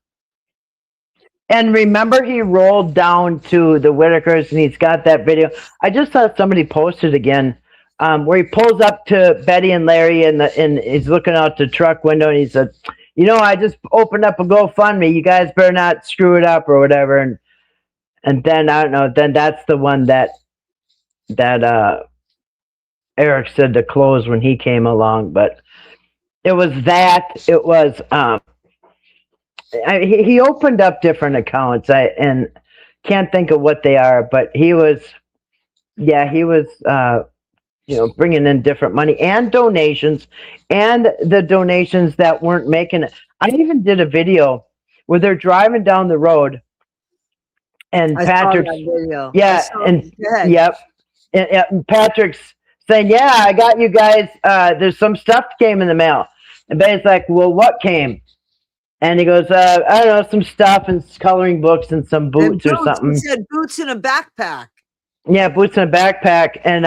And remember, he rolled down to the Whitakers, and he's got that video. I just saw somebody posted again, where he pulls up to Betty and Larry, and he's looking out the truck window, and he said, "You know, I just opened up a GoFundMe. You guys better not screw it up or whatever." And then I don't know. Then that's the one that Eric said to close when he came along. But it was that. It was he opened up different accounts. And can't think of what they are. But he was bringing in different money and donations, and the donations that weren't making it. I even did a video where they're driving down the road. And Patrick's, and Patrick's saying, "Yeah, I got you guys. There's some stuff came in the mail." And Betty's like, "Well, what came?" And he goes, I don't know, some stuff and coloring books and some And boots or he something. said boots in a backpack Yeah, boots in a backpack. And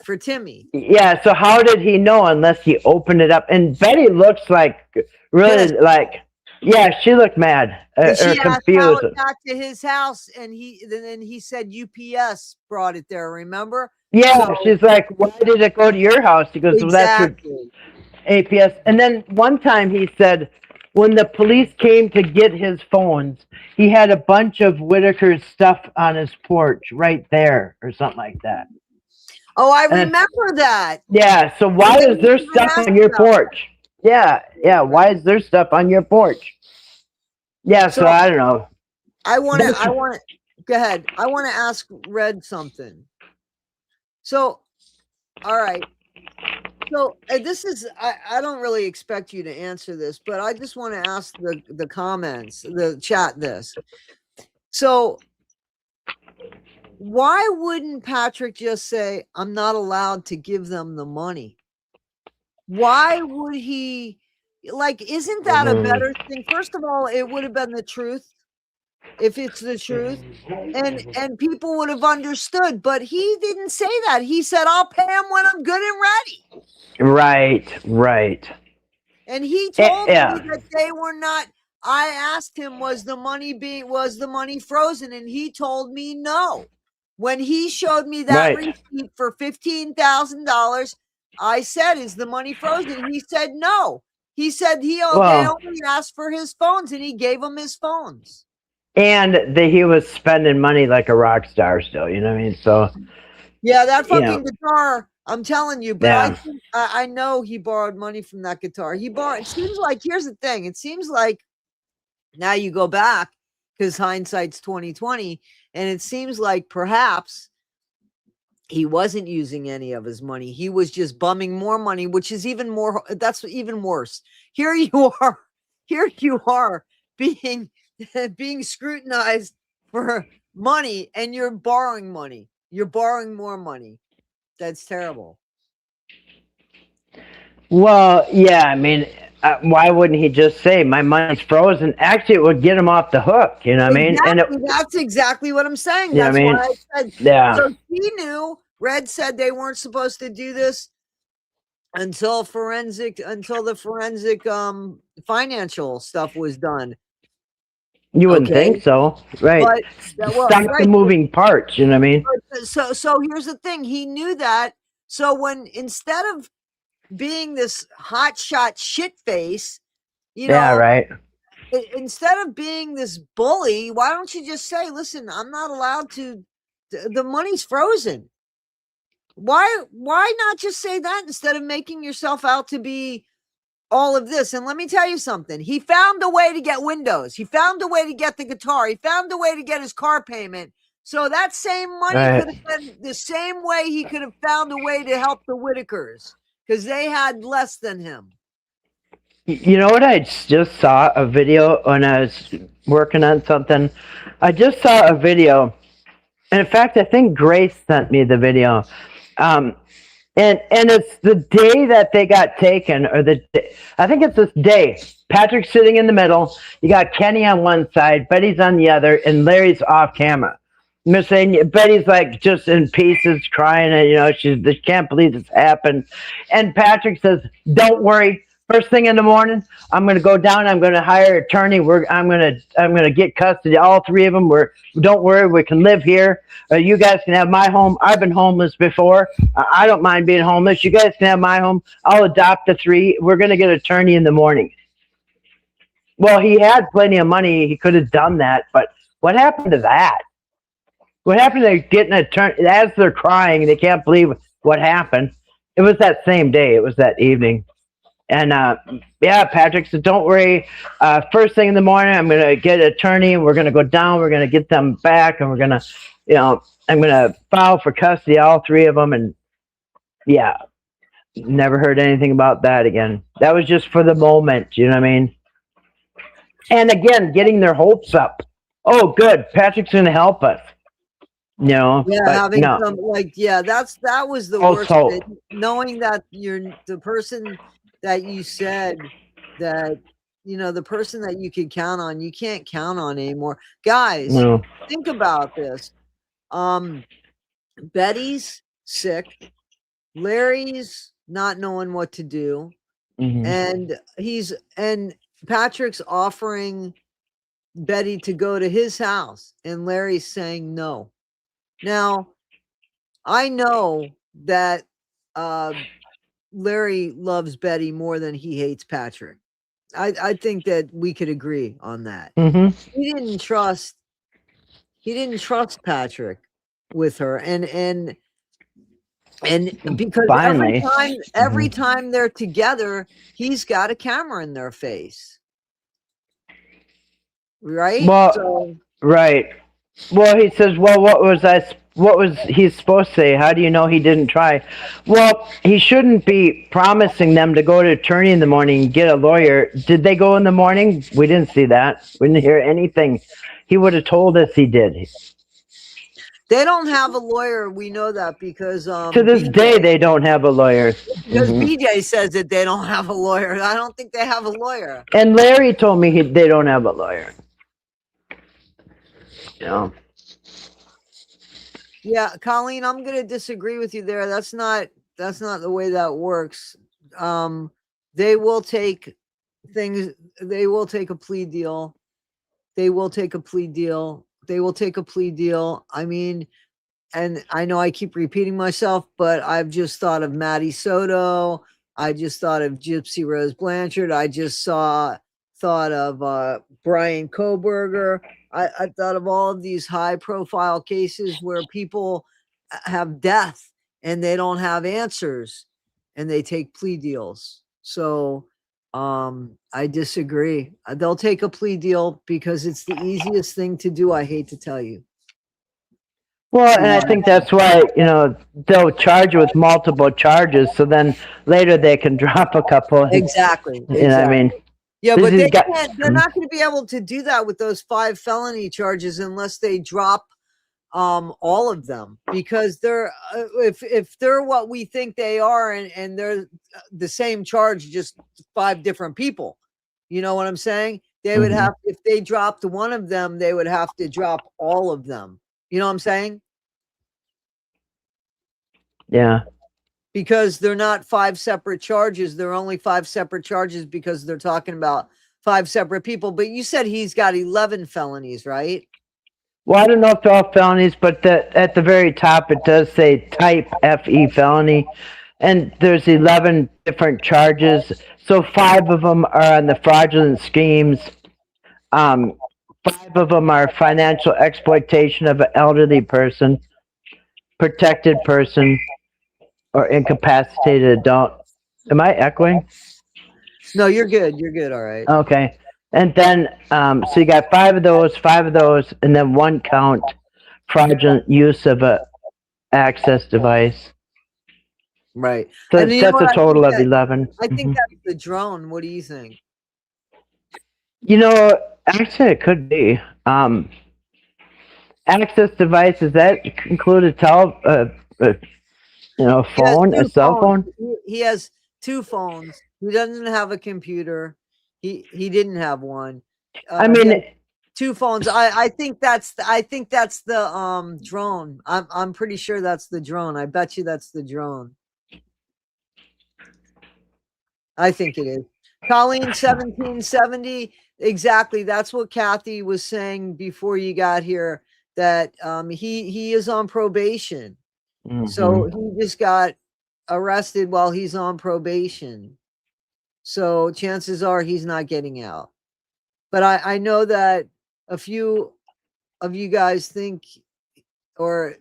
for Timmy. yeah, so how did he know unless he opened it up? And Betty looks like really Pissed. like, yeah, she looked mad And or she asked how confused. it got to his house, and then he said UPS brought it there. Remember? Yeah, So she's like, why did it go to your house? He goes, well, that's your exactly. APS. And then one time he said, when the police came to get his phones, he had a bunch of Whitaker's stuff on his porch right there or something like that. Oh, I And remember that. yeah, so why is there stuff on your porch? Yeah, yeah, why is there stuff on your porch? Yeah, so I don't know. I want to go ahead. I want to ask Red something. So, all right. So this is, I don't really expect you to answer this, but I just want to ask the comments, the chat this. So why wouldn't Patrick just say, I'm not allowed to give them the money? Why would he, like, isn't that a better thing? First of all, it would have been the truth if it's the truth, and people would have understood, but he didn't say that. He said, I'll pay him when I'm good and ready. Right. And he told Yeah. me that they were not. I asked him, was the money frozen? And he told me no. When he showed me that receipt for $15,000, I said, is the money frozen? He said no. He said they only asked for his phones, and he gave him his phones. And he was spending money like a rock star still, you know what I mean? So yeah, that fucking guitar, I'm telling you, but yeah. I know he borrowed money from that guitar. It seems like, here's the thing. It seems like now you go back because hindsight's 2020, and it seems like perhaps he wasn't using any of his money. He was just bumming more money, which is even more, that's even worse. Here you are being scrutinized for money, and you're borrowing money. You're borrowing more money. That's terrible. Well, yeah, I mean, why wouldn't he just say my money's frozen? Actually, it would get him off the hook, you know what I mean? And that's exactly what I'm saying. You know that's what I mean? Why I said, yeah. So he knew. Red said they weren't supposed to do this until the forensic financial stuff was done. You wouldn't think so, right? But, stop the moving parts, you know what I mean? So here's the thing. He knew that. So when, instead of being this hotshot shit face, you know, yeah, right. Instead of being this bully, why don't you just say, listen, I'm not allowed to, the money's frozen. Why not just say that instead of making yourself out to be all of this? And let me tell you something. He found a way to get windows. He found a way to get the guitar. He found a way to get his car payment. So that same money could have been the same way he could have found a way to help the Whitakers, because they had less than him. You know what? I just saw a video when I was working on something. I just saw a video. And in fact, I think Grace sent me the video. And it's the day that they got taken, or I think it's this day. Patrick's sitting in the middle. You got Kenny on one side, Betty's on the other, and Larry's off camera. They're saying Betty's like just in pieces, crying, and you know she can't believe this happened. And Patrick says, "Don't worry. First thing in the morning, I'm going to go down. I'm going to hire an attorney. I'm going to get custody, all three of them. Don't worry, we can live here. You guys can have my home. I've been homeless before. I don't mind being homeless. You guys can have my home. I'll adopt the three. We're going to get an attorney in the morning." Well, he had plenty of money. He could have done that, but what happened to that? What happened to getting an attorney? As they're crying, they can't believe what happened. It was that same day. It was that evening. And yeah, Patrick said, "Don't worry. First thing in the morning, I'm going to get an attorney, and we're going to go down. We're going to get them back, and we're going to, you know, I'm going to file for custody, all three of them." And yeah, never heard anything about that again. That was just for the moment, you know what I mean? And again, getting their hopes up. Oh, good, Patrick's going to help us. You know, yeah, having some that was the worst bit, knowing that you're the person that you said that the person that you could count on, you can't count on anymore. Guys, No. think about this. Betty's sick. Larry's not knowing what to do. Mhm. And Patrick's offering Betty to go to his house, and Larry's saying no. Now, I know that Larry loves Betty more than he hates Patrick. I think that we could agree on that. Mhm. He didn't trust Patrick with her, and because Finally. every time they're together, he's got a camera in their face. Right? Well, So, right. Well, he says, "Well, what was he supposed to say? How do you know he didn't try?" Well, he shouldn't be promising them to go to attorney in the morning and get a lawyer. Did they go in the morning? We didn't see that. We didn't hear anything. He would have told us he did. they don't have a lawyer. We know that because To this day, they don't have a lawyer. because BJ says that they don't have a lawyer. I don't think they have a lawyer. And Larry told me they don't have a lawyer. Yeah. Yeah, Colleen, I'm going to disagree with you there. That's not the way that works. They will take things. They will take a plea deal. They will take a plea deal. They will take a plea deal. I mean, and I know I keep repeating myself, but I've just thought of Maddie Soto. I just thought of Gypsy Rose Blanchard. I just thought of Brian Koberger. I thought of all of these high profile cases where people have death and they don't have answers and they take plea deals. So I disagree. They'll take a plea deal because it's the easiest thing to do. I hate to tell you. Well, and I think that's why, they'll charge you with multiple charges, so then later they can drop a couple. Exactly. You know what I mean? Yeah, This but is they got- can't, they're not going to be able to do that with those 5 felony charges unless they drop all of them, because they're if they're what we think they are, and they're the same charge, just 5 different people. You know what I'm saying? They would have, if they dropped one of them, they would have to drop all of them. You know what I'm saying? Yeah. Because they're not 5 separate charges. They're only 5 separate charges because they're talking about 5 separate people. But you said he's got 11 felonies, right? Well, I don't know if they're all felonies, but at the very top it does say type FE felony, and there's 11 different charges. So 5 of them are on the fraudulent schemes. 5 of them are financial exploitation of an elderly person, protected person, or incapacitated adult. Am I echoing? No, you're good. You're good. All right. Okay. And then, so you got 5 of those, and then 1 count fraudulent use of a access device. Right. So And you that's know a what? total of 11. I think that's the drone. What do you think? Actually, it could be. Access device, does that include a phone, a cell phone? He has 2 phones. He doesn't have a computer. He didn't have one. I mean, 2 phones. I think that's the drone. I'm pretty sure that's the drone. I bet you that's the drone. I think it is. Colleen 1770. Exactly. That's what Kathy was saying before you got here, that he is on probation. So he just got arrested while he's on probation. So chances are he's not getting out. But I know that a few of you guys think or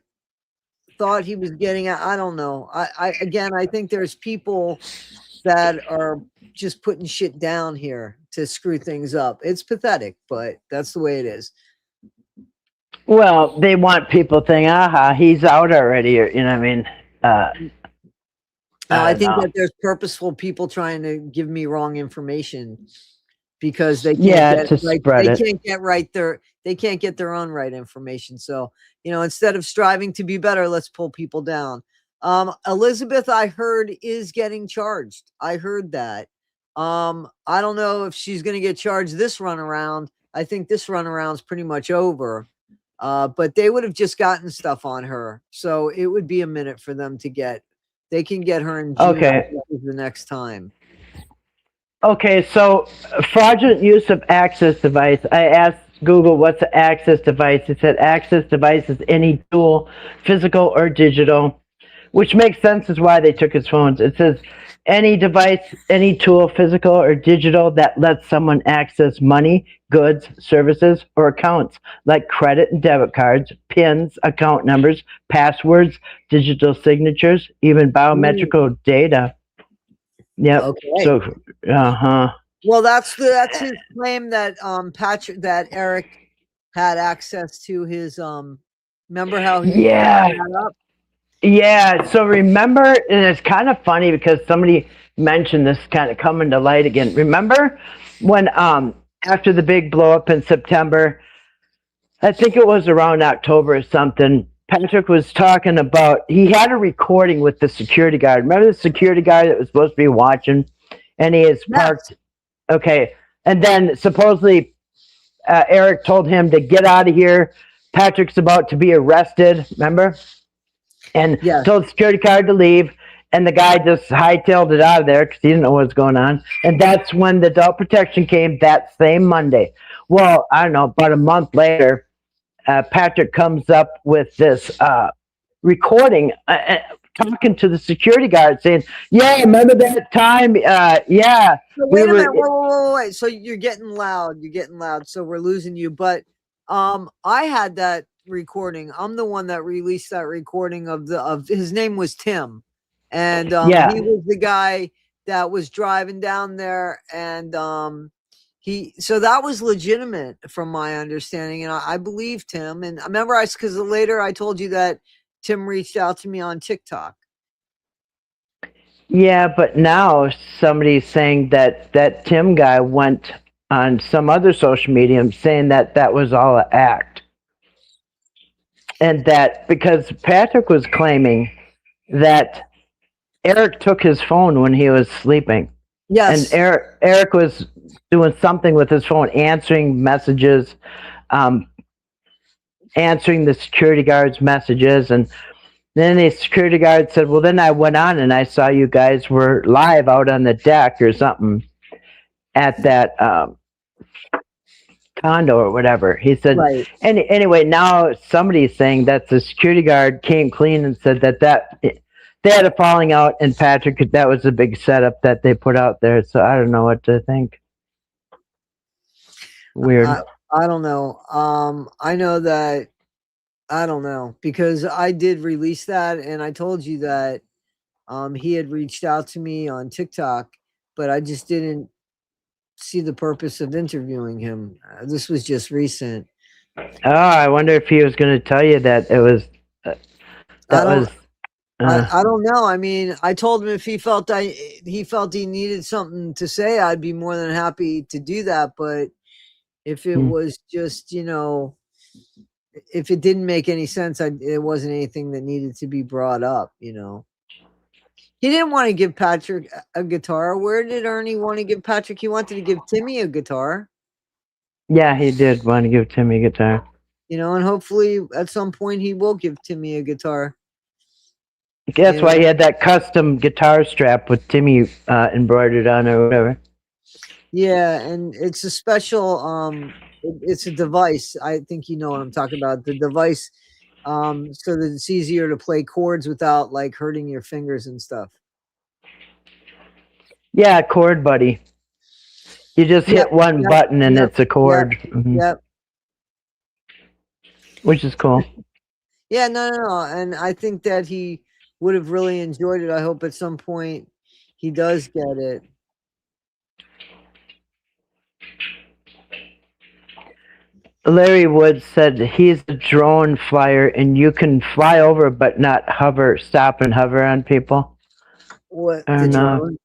thought he was getting out. I don't know. I think there's people that are just putting shit down here to screw things up. It's pathetic, but that's the way it is. Well, they want people to think, aha, he's out already, or, you know what I mean? I think that there's purposeful people trying to give me wrong information because they can't get their own right information. So, instead of striving to be better, let's pull people down. Elizabeth, I heard, is getting charged. I heard that. I don't know if she's going to get charged this run around. I think this run around's pretty much over. But they would have just gotten stuff on her, so it would be a minute for them to get. They can get her in June. Okay. The next time. Okay, so fraudulent use of access device. I asked Google what's an access device. It said access device is any tool, physical or digital, which makes sense as why they took his phones. It says any device, any tool, physical or digital that lets someone access money, goods, services, or accounts like credit and debit cards, PINs, account numbers, passwords, digital signatures, even biometrical data. Yep. Okay. So, Well, that's his claim that that Eric had access to his remember how he Yeah. had that up? Yeah. So remember, and it's kind of funny because somebody mentioned this kind of coming to light again. Remember when after the big blow up in September, I think it was around October or something, Patrick was talking about he had a recording with the security guard. Remember the security guard that was supposed to be watching, and he is parked. Okay, and then supposedly Eric told him to get out of here. Patrick's about to be arrested. Remember, and told the security guard to leave. And the guy just hightailed it out of there because he didn't know what was going on. And that's when the adult protection came that same Monday. Well, I don't know, about a month later, Patrick comes up with this recording talking to the security guard saying, yeah, remember that time? Yeah. So wait a minute. Wait. So you're getting loud. So we're losing you. But I had that recording. I'm the one that released that recording of his name was Tim. And he was the guy that was driving down there, and so that was legitimate from my understanding, and I believed him. And I remember because later I told you that Tim reached out to me on TikTok. Yeah, but now somebody's saying that Tim guy went on some other social media saying that was all an act, and that because Patrick was claiming that Eric took his phone when he was sleeping. Yes. And Eric was doing something with his phone, answering messages, answering the security guard's messages. And then the security guard said, well, then I went on and I saw you guys were live out on the deck or something at that condo or whatever. He said, right. Anyway, now somebody's saying that the security guard came clean and said that they had a falling out, and Patrick, that was a big setup that they put out there. So I don't know what to think. Weird. I don't know. I know that I don't know because I did release that, and I told you that he had reached out to me on TikTok, but I just didn't see the purpose of interviewing him. This was just recent. Oh, I wonder if he was going to tell you that it was. I don't know. I mean, I told him if he felt he needed something to say, I'd be more than happy to do that. But if it was just, if it didn't make any sense, it wasn't anything that needed to be brought up. He didn't want to give Patrick a guitar. Where did Ernie want to give Patrick? He wanted to give Timmy a guitar. Yeah, he did want to give Timmy a guitar. And hopefully at some point he will give Timmy a guitar. That's why he had that custom guitar strap with Timmy embroidered on or whatever. Yeah, and it's a special it's a device. I think you know what I'm talking about. The device so that it's easier to play chords without like hurting your fingers and stuff. Yeah, chord buddy. You just hit one button and it's a chord. Yep. Which is cool. Yeah, no. And I think that he would have really enjoyed it. I hope at some point he does get it. Larry Woods said he's a drone flyer and you can fly over but not stop and hover on people. What? The drone?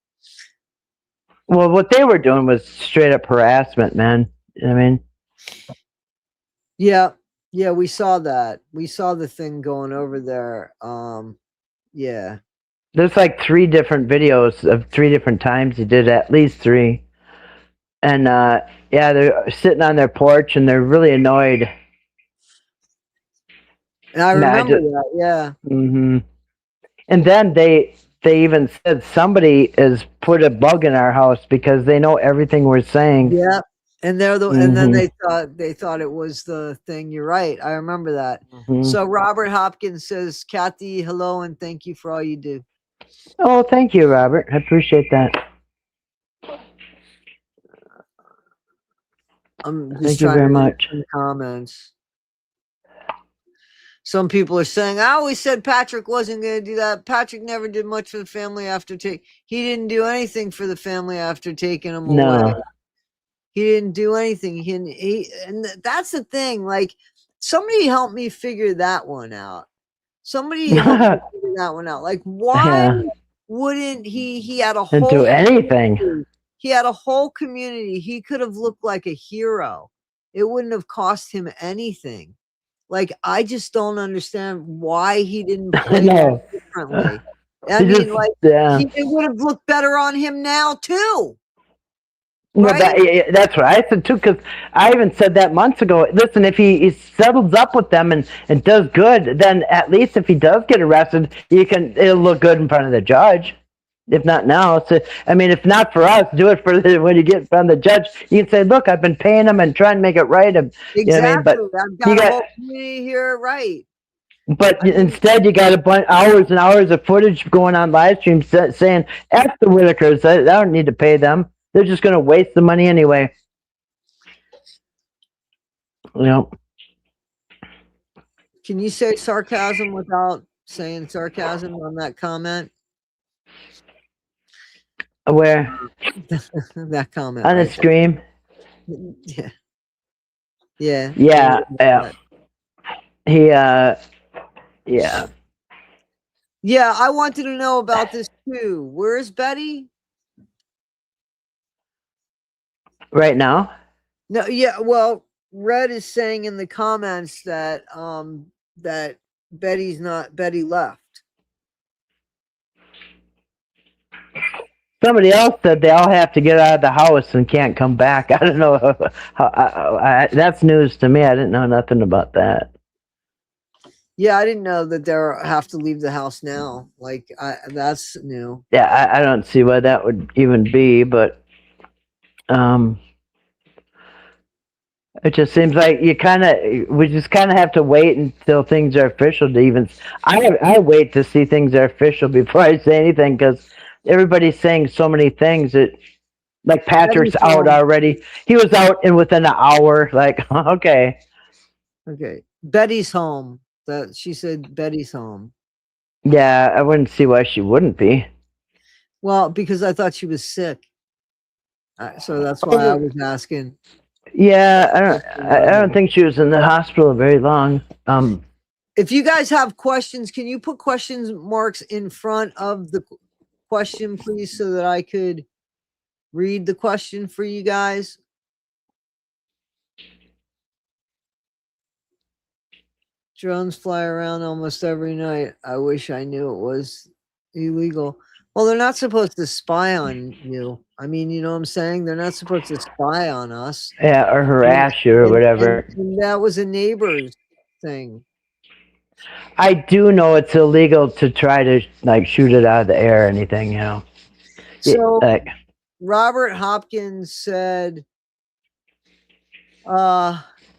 Well, what they were doing was straight up harassment, man. I mean. Yeah, we saw that. We saw the thing going over there. Yeah. There's like 3 different videos of 3 different times he did, at least 3. And yeah, they're sitting on their porch and they're really annoyed. And I remember that. Yeah. Mm-hmm. And then they even said somebody has put a bug in our house because they know everything we're saying. Yeah. And and then they thought it was the thing. You're right. I remember that. Mm-hmm. So Robert Hopkins says, Kathy, hello, and thank you for all you do. Oh, thank you, Robert. I appreciate that. I'm just Thank you trying very to read much. some comments. Some people are saying, I always said Patrick wasn't going to do that. Patrick never did much for the family after he didn't do anything for the family after taking him away. He didn't do anything. And that's the thing. Like, somebody help me figure that one out. Somebody help me figure that one out. Like, why wouldn't he had a whole do anything? Community. He had a whole community. He could have looked like a hero. It wouldn't have cost him anything. Like, I just don't understand why he didn't play differently. I mean, it would have looked better on him now too. Right? Well, that's what I said too, because I even said that months ago. Listen, if he settles up with them and does good, then at least if he does get arrested, it'll look good in front of the judge. If not now, so I mean, if not for us, do it for when you get in front of the judge. You can say, "Look, I've been paying him and trying to make it right." Exactly. You know what I mean? But I've got a whole community here, right? But instead, you got a bunch hours and hours of footage going on live streams saying, "F the Whitakers, I don't need to pay them. They're just going to waste the money anyway." You know. Can you say sarcasm without saying sarcasm on that comment? Where? That comment. On the screen? Yeah. Yeah. Yeah. Yeah. Yeah, I wanted to know about this too. Where's Betty? Right now? No, yeah, well, Red is saying in the comments that that Betty left. Somebody else said they all have to get out of the house and can't come back. I don't know. That's news to me. I didn't know nothing about that. Yeah, I didn't know that they have to leave the house now. Like, that's new. Yeah, I don't see why that would even be, but it just seems like we just kind of have to wait until things are official to even. I wait to see things are official before I say anything, because everybody's saying so many things that, like, Patrick's out already. He was out within an hour. Like, okay. Betty's home. She said Betty's home. Yeah, I wouldn't see why she wouldn't be. Well, because I thought she was sick, so that's why I was asking. Yeah, I don't think she was in the hospital very long. If you guys have questions, can you put question marks in front of the question, please, so that I could read the question for you guys? Drones fly around almost every night. I wish I knew it was illegal. Well, they're not supposed to spy on you. I mean, you know what I'm saying? They're not supposed to spy on us. Yeah, or harass you or whatever. And that was a neighbor's thing. I do know it's illegal to try to, like, shoot it out of the air or anything, you know. So Robert Hopkins said,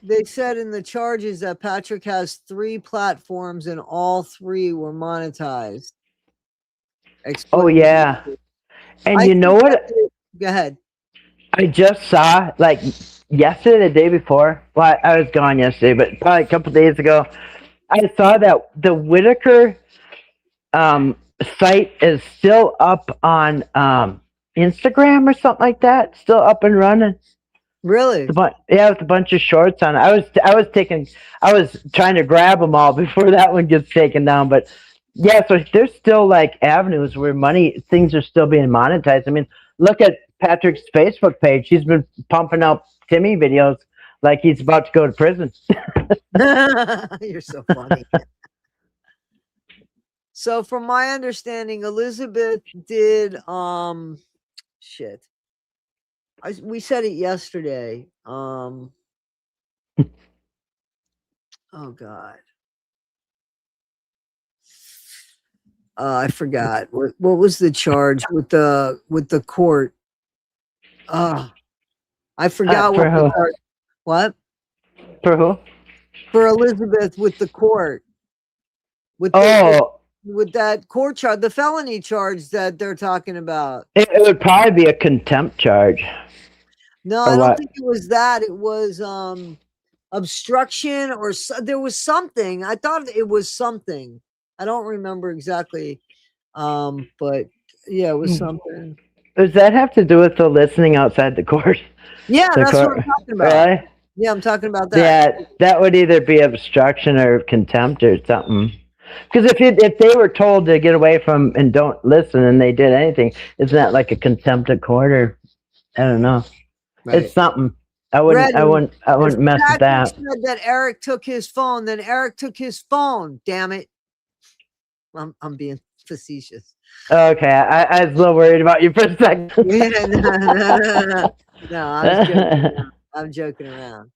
they said in the charges that Patrick has 3 platforms and all 3 were monetized. Oh, yeah. And you know what? Go ahead. I just saw, like, yesterday, the day before. Well, I was gone yesterday, but probably a couple of days ago, I saw that the Whitaker site is still up on Instagram or something like that. Still up and running. Really? Yeah, with a bunch of shorts on. I was trying to grab them all before that one gets taken down. But yeah, so there's still, like, avenues where things are still being monetized. I mean, look at Patrick's Facebook page. He's been pumping out Timmy videos like he's about to go to prison. You're so funny. So from my understanding, Elizabeth did shit. We said it yesterday. Oh God. I forgot. What was the charge with the court? I forgot For what the who? charge. What? For who? For Elizabeth with the court. With the Oh, with that court charge, the felony charge that they're talking about. it would probably be a contempt charge. No, Or I don't what? think it was that. It was obstruction or there was something. I thought it was something. I don't remember exactly. But yeah, it was something. Does that have to do with the listening outside the court? Yeah, The that's what court? I'm talking about. Really? Yeah, I'm talking about that. Yeah, that would either be obstruction or contempt or something. Because if they were told to get away from and don't listen and they did anything, isn't that like a contempt of court or I don't know? Right. It's something. I wouldn't mess with Patrick that. said that Eric took his phone. Then Eric took his phone. Damn it! I'm being facetious. Okay, I was a little worried about you for a second. No, I'm joking around.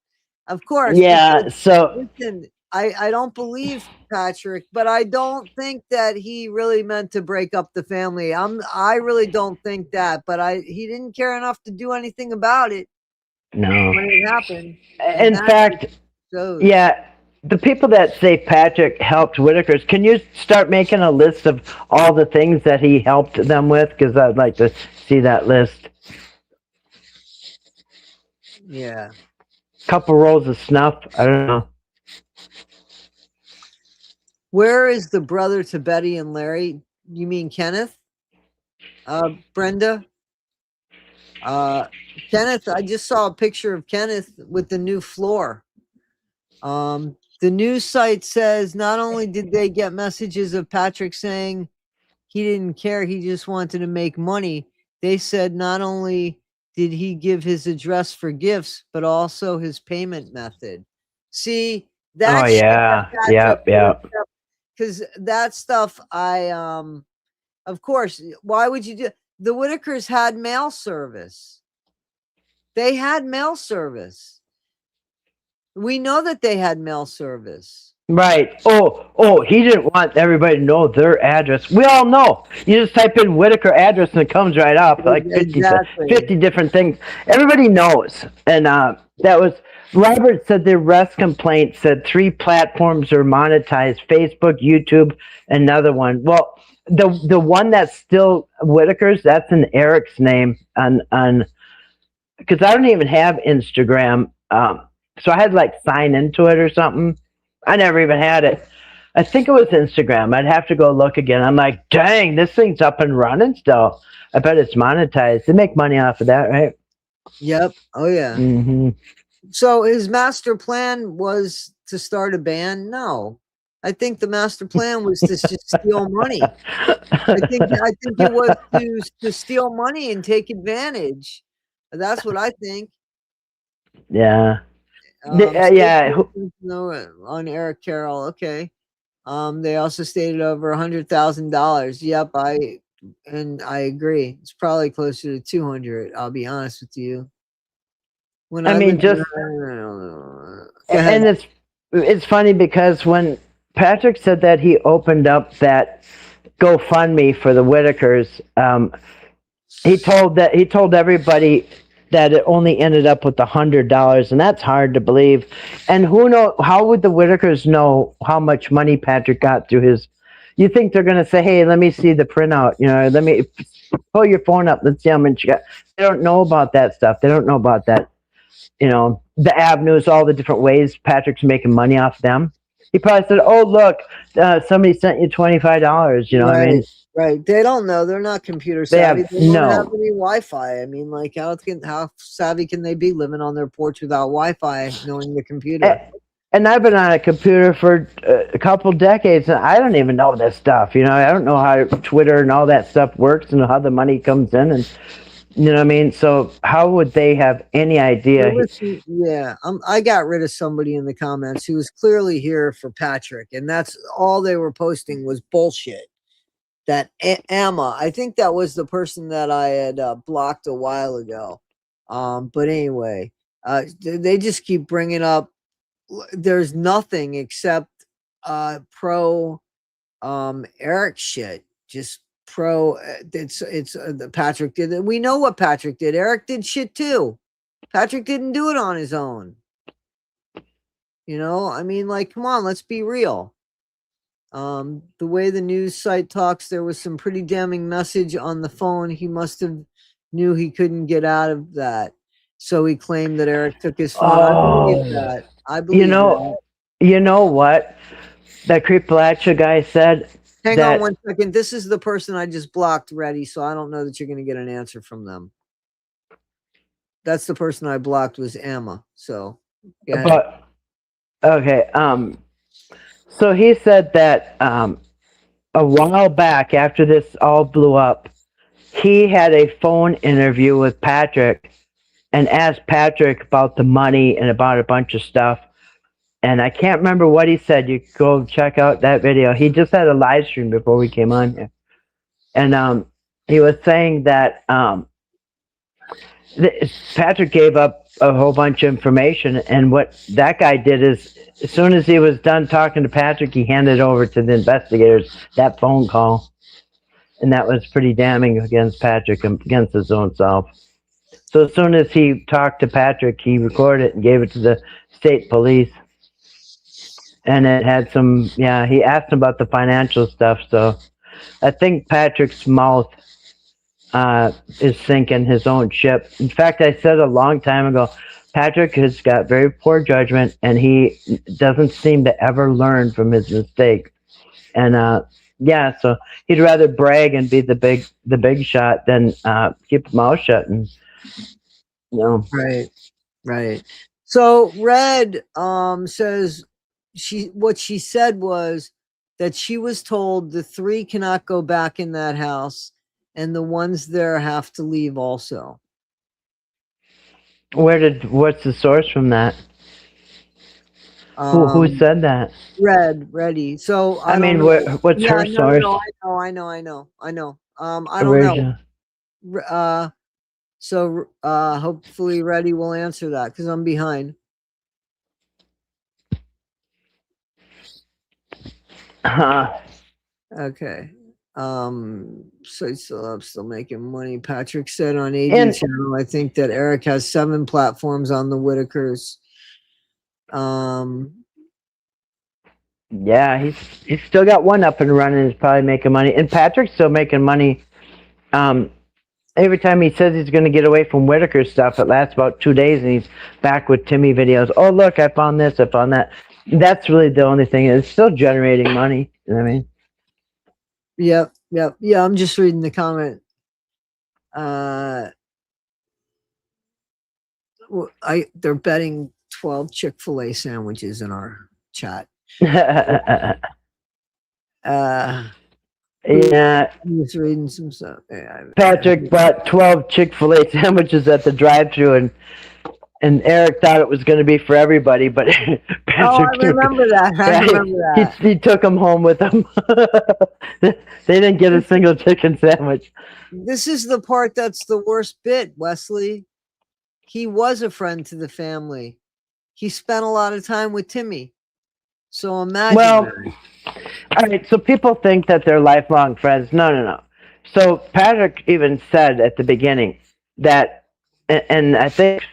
Of course. Yeah. So listen, I don't believe Patrick, but I don't think that he really meant to break up the family. I really don't think that, but he didn't care enough to do anything about it. No. When it happened. In fact, yeah, the people that say Patrick helped Whitaker's, can you start making a list of all the things that he helped them with? Because I'd like to see that list. Yeah. Couple rolls of snuff. I don't know. Where is the brother to Betty and Larry? You mean Kenneth? Brenda? Kenneth, I just saw a picture of Kenneth with the new floor. The news site says not only did they get messages of Patrick saying he didn't care, he just wanted to make money. They said not only did he give his address for gifts, but also his payment method. See, that oh yeah, yeah. Because that stuff, of course, why would you do? The Whitakers had mail service. They had mail service. We know that they had mail service. Right. Oh, he didn't want everybody to know their address. We all know. You just type in Whitaker address and it comes right up. Like 50 different things. Everybody knows. And that was, Robert said the arrest complaint said 3 platforms are monetized, Facebook, YouTube, another one. Well, the one that's still Whitaker's, that's in Eric's name on because I don't even have Instagram. So I had to like sign into it or something. I never even had it. I think it was Instagram. I'd have to go look again. I'm like, dang, this thing's up and running still. I bet it's monetized. They make money off of that, right? Yep. Oh, yeah. Mm-hmm. So his master plan was to start a band? No. I think the master plan was to just steal money. I think it was to steal money and take advantage. That's what I think. Yeah. Yeah. On Eric Carroll. Okay. They also stated over $100,000. Yep. I agree. It's probably closer to 200. I'll be honest with you. And it's funny because when Patrick said that he opened up that GoFundMe for the Whitakers, he told everybody that it only ended up with $100, and that's hard to believe. And how would the Whitakers know how much money Patrick got through his? You think they're going to say, "Hey, let me see the printout. Let me pull your phone up. Let's see how much you got." They don't know about that stuff. They don't know about that. The avenues, all the different ways Patrick's making money off them. He probably said, "Oh, look, somebody sent you $25." You know what I mean? Right. They don't know. They're not computer savvy. They don't have any Wi-Fi. I mean, like, how savvy can they be living on their porch without Wi-Fi, knowing the computer? And I've been on a computer for a couple decades, and I don't even know this stuff. I don't know how Twitter and all that stuff works and how the money comes in, and you know what I mean. So how would they have any idea? Yeah, I got rid of somebody in the comments who was clearly here for Patrick, and that's all they were posting was bullshit. Emma, I think that was the person that I had blocked a while ago. But anyway, they just keep bringing up. There's nothing except pro Eric shit. Just pro. It's Patrick did it. We know what Patrick did. Eric did shit too. Patrick didn't do it on his own. You know, I mean, like, come on, let's be real. The way the news site talks, there was some pretty damning message on the phone. He must have knew he couldn't get out of that, so he claimed that Eric took his phone. I believe that. I believe You know what? That Creepalacha guy said. Hang on 1 second. This is the person I just blocked, Ready, so I don't know that you're going to get an answer from them. That's the person I blocked was Emma. So, but okay. So he said that a while back, after this all blew up, he had a phone interview with Patrick and asked Patrick about the money and about a bunch of stuff. And I can't remember what he said. You go check out that video. He just had a live stream before we came on here. And he was saying that Patrick gave up a whole bunch of information. And what that guy did is, as soon as he was done talking to Patrick, he handed over to the investigators that phone call. And that was pretty damning against Patrick, against his own self. So as soon as he talked to Patrick, he recorded it and gave it to the state police. And it had some, he asked him about the financial stuff. So I think Patrick's mouth is sinking his own ship. In fact, I said a long time ago, Patrick has got very poor judgment, and he doesn't seem to ever learn from his mistake. And so he'd rather brag and be the big shot than keep his mouth shut. And right. So Red says what she said was that she was told the 3 cannot go back in that house, and the ones there have to leave also. What's the source from that? Who said that? Ready. So I mean, what's her source? No, I know. I don't know. So hopefully Ready will answer that because I'm behind. Okay. So still making money. Patrick said on AD channel, I think that Eric has 7 platforms on the Whitakers. Yeah, he's still got one up and running. He's probably making money, and Patrick's still making money. Every time he says he's going to get away from Whitaker stuff, it lasts about 2 days, and he's back with Timmy videos. Oh, look, I found this, I found that. That's really the only thing. It's still generating money. You know what I mean? Yep. Yeah, I'm just reading the comment. They're betting 12 Chick-fil-A sandwiches in our chat. Yeah. I'm just reading some stuff. Patrick bought 12 Chick-fil-A sandwiches at the drive-thru, and Eric thought it was going to be for everybody, but Patrick, I remember that. He took them home with him. They didn't get a single chicken sandwich. This is the part that's the worst bit, Wesley. He was a friend to the family. He spent a lot of time with Timmy. So imagine. Well, all right, so people think that they're lifelong friends. No. So Patrick even said at the beginning that, and I think,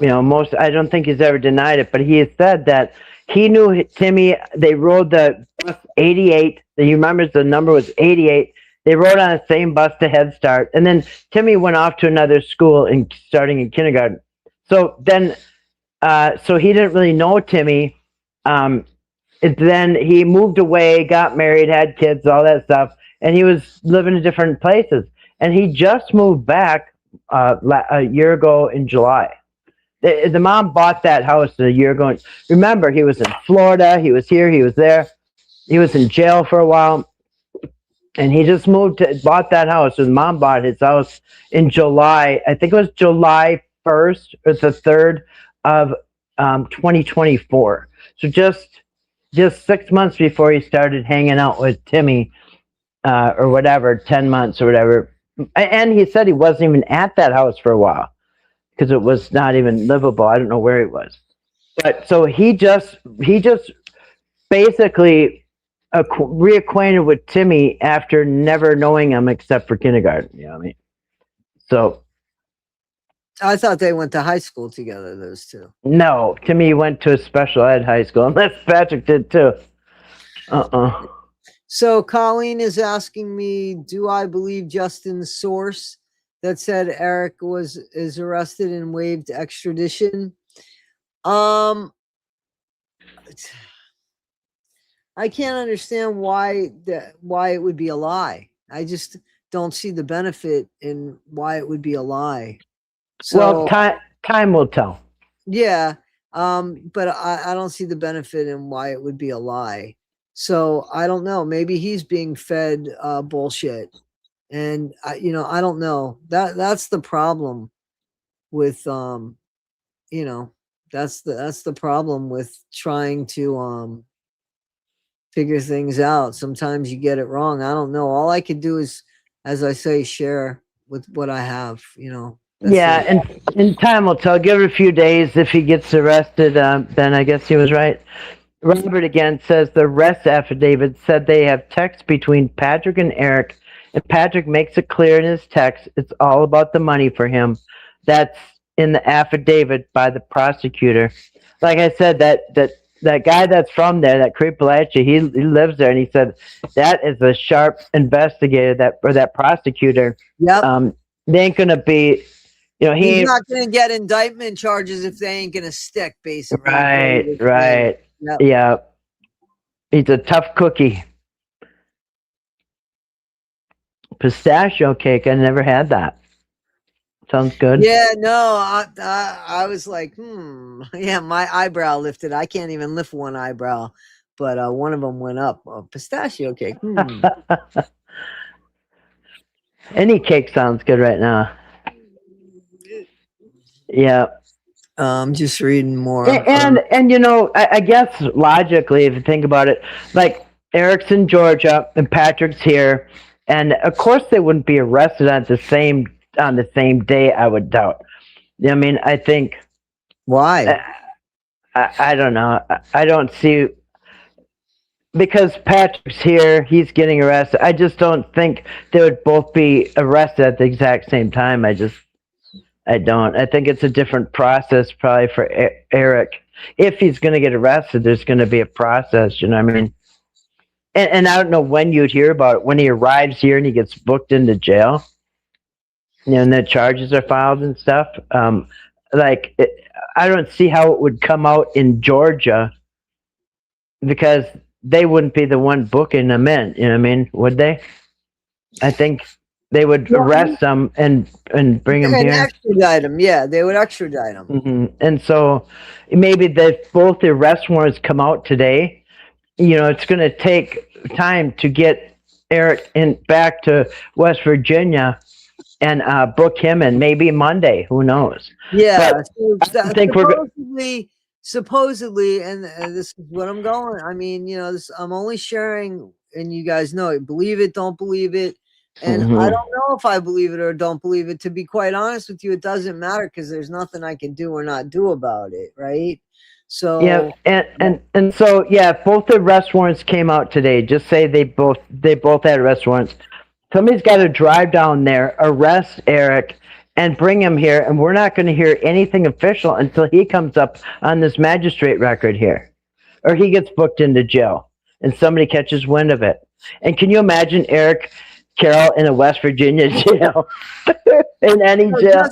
I don't think he's ever denied it, but he has said that he knew Timmy. They rode the bus 88. He remembers the number was 88. They rode on the same bus to Head Start. And then Timmy went off to another school starting in kindergarten. So then, so he didn't really know Timmy. Then he moved away, got married, had kids, all that stuff. And he was living in different places. And he just moved back a year ago in July. The mom bought that house a year ago. Remember, he was in Florida. He was here. He was there. He was in jail for a while. And he just bought that house. And mom bought his house in July. I think it was July 1st or the 3rd of 2024. So just 6 months before he started hanging out with Timmy. or whatever, 10 months or whatever. And he said he wasn't even at that house for a while because it was not even livable. I don't know where he was. But so he just basically reacquainted with Timmy after never knowing him except for kindergarten. You know what I mean? So I thought they went to high school together, those two. no, Timmy went to a special ed high school, unless Patrick did too. So Colleen is asking me, do I believe Justin's source that said Eric is arrested and waived extradition? I can't understand why it would be a lie. I just don't see the benefit in why it would be a lie. So, well, time will tell. Yeah, but I don't see the benefit in why it would be a lie. So I don't know. Maybe he's being fed bullshit, and I don't know. That's the problem with that's the problem with trying to figure things out. Sometimes you get it wrong. I don't know. All I could do is, as I say, share with what I have. Yeah, and time will tell. Give it a few days. If he gets arrested, then I guess he was right. Robert again says the arrest affidavit said they have text between Patrick and Eric, and Patrick makes it clear in his text it's all about the money for him. That's in the affidavit by the prosecutor. Like I said, that guy that's from there, that Creepalachi, he lives there, and he said that is a sharp investigator, that prosecutor. Yep. They ain't gonna be. He's not going to get indictment charges if they ain't going to stick, basically. Right. Yep. Yeah. He's a tough cookie. Pistachio cake. I never had that. Sounds good. Yeah, no, I was like, yeah, my eyebrow lifted. I can't even lift one eyebrow, but one of them went up. Pistachio cake. Any cake sounds good right now. Yeah. I'm just reading more. And I guess logically, if you think about it, like Eric's in Georgia and Patrick's here, and of course they wouldn't be arrested on the same day, I would doubt. I mean, I think. Why? I don't know. I don't see, because Patrick's here, he's getting arrested. I just don't think they would both be arrested at the exact same time. I don't. I think it's a different process probably for Eric. If he's going to get arrested, there's going to be a process, you know what I mean? And I don't know when you'd hear about it. When he arrives here and he gets booked into jail, and the charges are filed and stuff. I don't see how it would come out in Georgia, because they wouldn't be the one booking them in, you know what I mean? Would they? I think they would arrest them and bring them here. Extradite them, yeah. They would extradite them. Mm-hmm. And so maybe both the arrest warrants come out today. It's going to take time to get Eric back to West Virginia and book him in. Maybe Monday. Who knows? Yeah. I think supposedly, and this is what I'm going. I mean, I'm only sharing, and you guys know it. Believe it, don't believe it. And I don't know if I believe it or don't believe it. To be quite honest with you, it doesn't matter, because there's nothing I can do or not do about it, right? So yeah, and so both the arrest warrants came out today. Just say they both had arrest warrants. Somebody's got to drive down there, arrest Eric, and bring him here, and we're not going to hear anything official until he comes up on this magistrate record here, or he gets booked into jail, and somebody catches wind of it. And can you imagine Eric Carroll in a West Virginia jail? In any jail?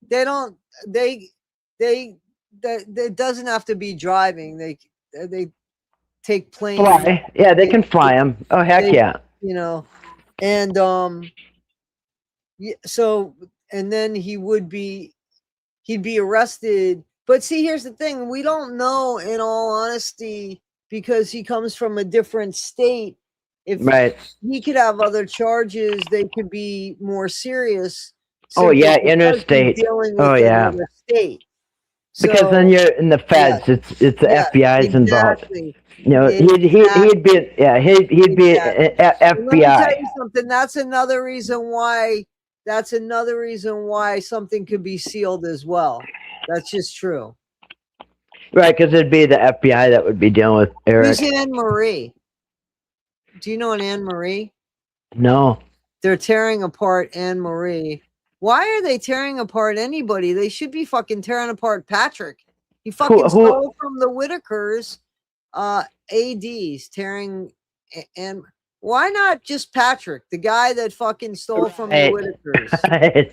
They don't. It doesn't have to be driving. They take planes. Fly. Yeah, they can fly him. Oh, heck yeah. And so, and then he'd be arrested. But see, here's the thing: we don't know, in all honesty, because he comes from a different state. If he could have other charges, they could be more serious. Oh yeah, interstate. Dealing with another state. Because So then you're in the feds. It's the yeah, FBI's involved. exactly. You know, Exactly. he'd be he'd be Exactly. And let me tell FBI. you something. That's another reason why. That's another reason why something could be sealed as well. That's just true. Right, because it'd be the FBI that would be dealing with Eric. Who's Anne Marie? Do you know an Anne Marie? No. They're tearing apart Anne Marie. Why are they tearing apart anybody? They should be fucking tearing apart Patrick. He fucking stole from the Whitakers, ADs, tearing and why not just Patrick, the guy that fucking stole from the Whitakers?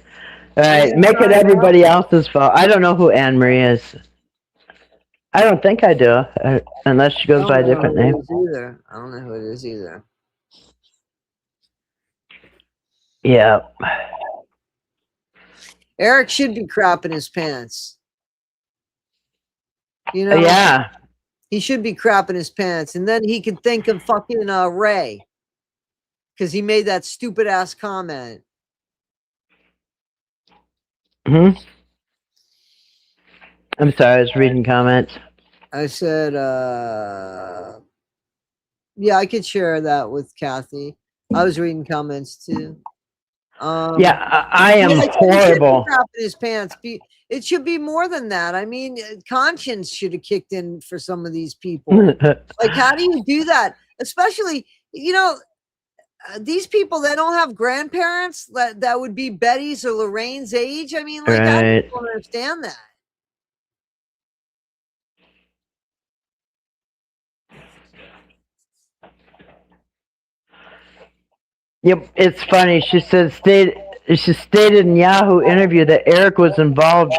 Right. Make it everybody else's fault. I don't know who Anne Marie is. I don't think I do, unless she goes by a different name. I don't know who it is either. Yeah. Eric should be crapping his pants. You know? Yeah. He should be crapping his pants. And then he can think of fucking Ray. Because he made that stupid ass comment. I'm sorry, I was reading comments. I said, yeah, I could share that with Kathy. I was reading comments too. Yeah, I am horrible. Crapping his pants. It should be more than that. I mean, conscience should have kicked in for some of these people. Like, how do you do that? Especially, you know, these people that don't have grandparents that would be Betty's or Lorraine's age. I mean, like, I don't understand that. Yep, it's funny. She stated in Yahoo interview that Eric was involved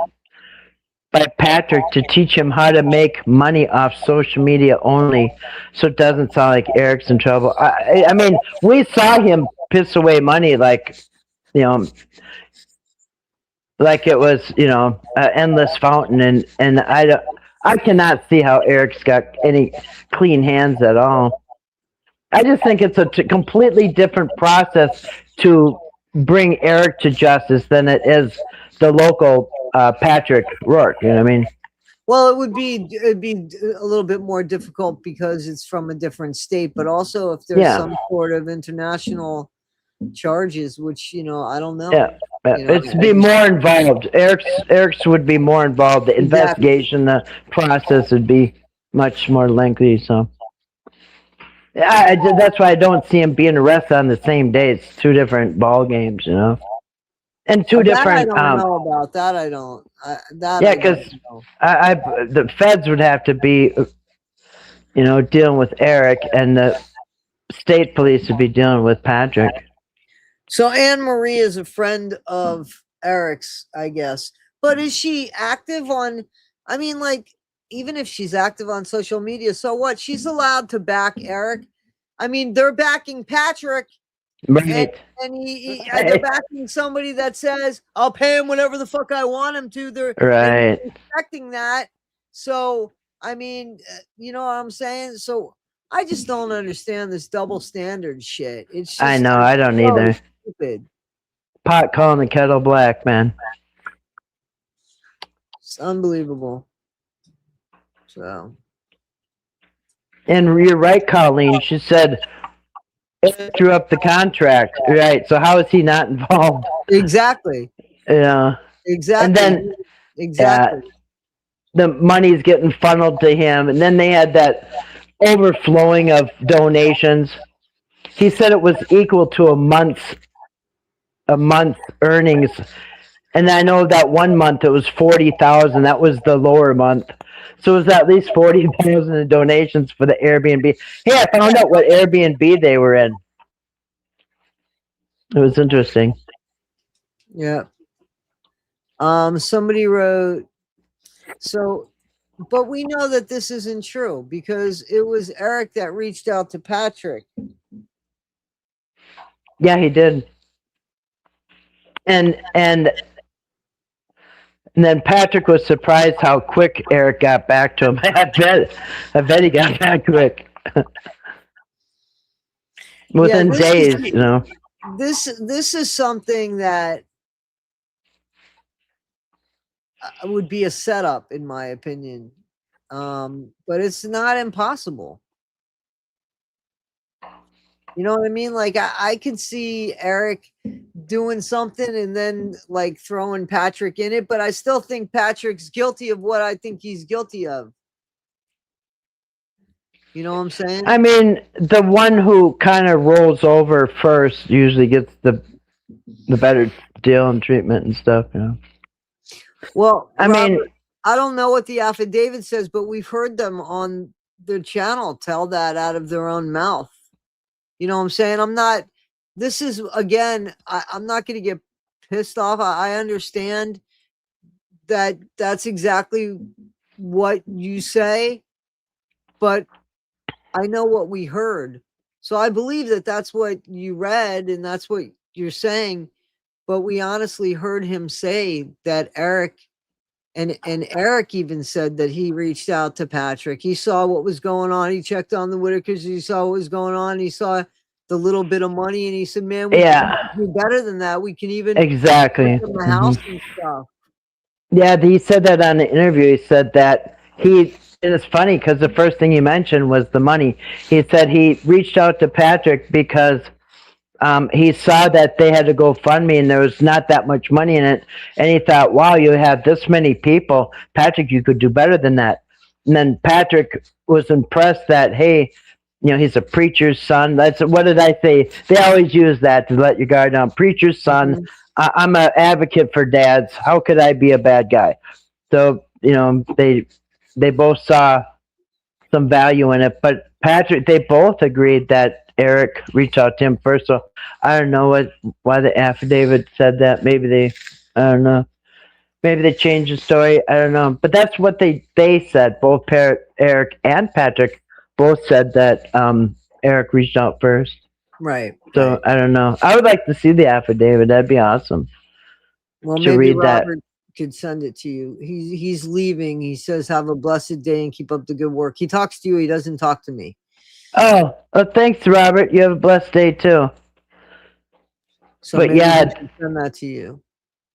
by Patrick to teach him how to make money off social media only, so it doesn't sound like Eric's in trouble. I mean, we saw him piss away money like, you know, like it was, you know, an endless fountain, and I cannot see how Eric's got any clean hands at all. I just think it's a completely different process to bring Eric to justice than it is the local Patrick Rourke. You know what I mean? Well, it'd be a little bit more difficult because it's from a different state, but also if there's some sort of international charges, which, you know, I don't know. Yeah, you know, it's be more involved. Eric's would be more involved. The investigation, the process would be much more lengthy. So. That's why I don't see him being arrested on the same day. It's two different ball games, you know, and two different. I don't know about that. I don't. Yeah, because the feds would have to be, you know, dealing with Eric, and the state police would be dealing with Patrick. So Anne Marie is a friend of Eric's, I guess, but is she active on? I mean, like, even if she's active on social media, so what? She's allowed to back Eric. I mean, they're backing Patrick, right? And they're backing somebody that says, "I'll pay him whatever the fuck I want him to." They're expecting that. So, I mean, you know what I'm saying? So, I just don't understand this double standard shit. It's just, I know, I don't either. Stupid. Pot calling the kettle black, man. It's unbelievable. So, and you're right, Colleen. She said drew up the contract, right? So how is he not involved? Exactly. Yeah. Exactly. And then exactly, the money's getting funneled to him, and then they had that overflowing of donations. He said it was equal to a month's earnings. And I know that one month it was 40,000. That was the lower month. So it was at least 40,000 in donations for the Airbnb. Hey, I found out what Airbnb they were in. It was interesting. Yeah. Somebody wrote, so, but we know that this isn't true because it was Eric that reached out to Patrick. Yeah, he did. And then Patrick was surprised how quick Eric got back to him. I bet he got back quick. Within days, you know. This is something that would be a setup, in my opinion. But it's not impossible. You know what I mean? Like I could see Eric doing something and then like throwing Patrick in it, but I still think Patrick's guilty of what I think he's guilty of. You know what I'm saying? I mean, the one who kind of rolls over first usually gets the better deal and treatment and stuff. You know. Well, I mean, Robert, I don't know what the affidavit says, but we've heard them on their channel tell that out of their own mouth. You know what I'm saying? I'm not, this is again, I'm not going to get pissed off. I understand that that's exactly what you say, but I know what we heard. So I believe that that's what you read and that's what you're saying. But we honestly heard him say that Eric and Eric even said that he reached out to Patrick. He saw what was going on. He checked on the Whitakers. He saw what was going on. He saw the little bit of money and he said, man, we can do better than that. We can even exactly. give them a house and stuff. Yeah, he said that on the interview. He said that and it's funny because the first thing he mentioned was the money. He said he reached out to Patrick because he saw that they had to go fund me and there was not that much money in it. And he thought, wow, you have this many people. Patrick, you could do better than that. And then Patrick was impressed that, hey, you know, he's a preacher's son. That's what did I say? They always use that to let your guard down. Preacher's son. Mhm. I'm an advocate for dads. How could I be a bad guy? So, you know, they both saw some value in it. But Patrick, they both agreed that Eric reached out to him first. So I don't know why the affidavit said that. I don't know. Maybe they changed the story. I don't know. But that's what they said. Both Eric and Patrick both said that Eric reached out first. Right. So right. I don't know. I would like to see the affidavit. That'd be awesome. Well, to maybe read that. Robert could send it to you. He's leaving. He says, "Have a blessed day and keep up the good work." He talks to you. He doesn't talk to me. Oh, thanks, Robert. You have a blessed day too. So But maybe yeah, he can send that to you.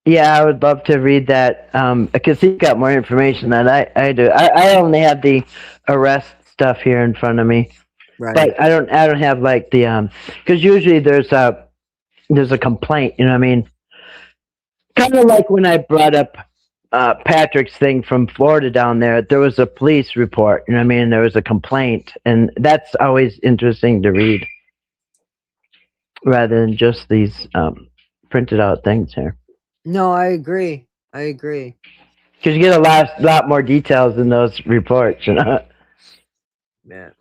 yeah, I would love to read that because he's got more information than I do. I only have the arrest stuff here in front of me, Right. but I don't have like the because usually there's a complaint. You know what I mean? Kind of like when I brought up Patrick's thing from Florida down there. There was a police report. You know what I mean? There was a complaint, and that's always interesting to read rather than just these printed out things here. No, I agree. I agree. Because you get a lot more details in those reports, you know. Yeah.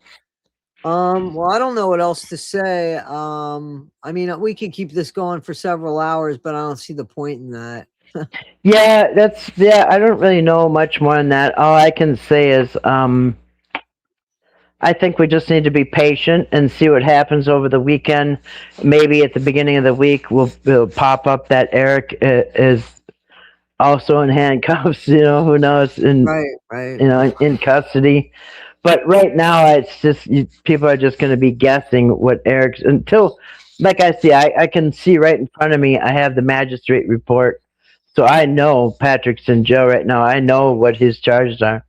Well, I don't know what else to say. I mean, we could keep this going for several hours, but I don't see the point in that. Yeah, I don't really know much more than that. All I can say is I think we just need to be patient and see what happens over the weekend. Maybe at the beginning of the week we'll pop up that Eric is also in handcuffs, you know, who knows, Right. you know, in custody. But right now, it's just people are just going to be guessing what Eric's until, like I see, I can see right in front of me. I have the magistrate report, so I know Patrick's in jail right now. I know what his charges are,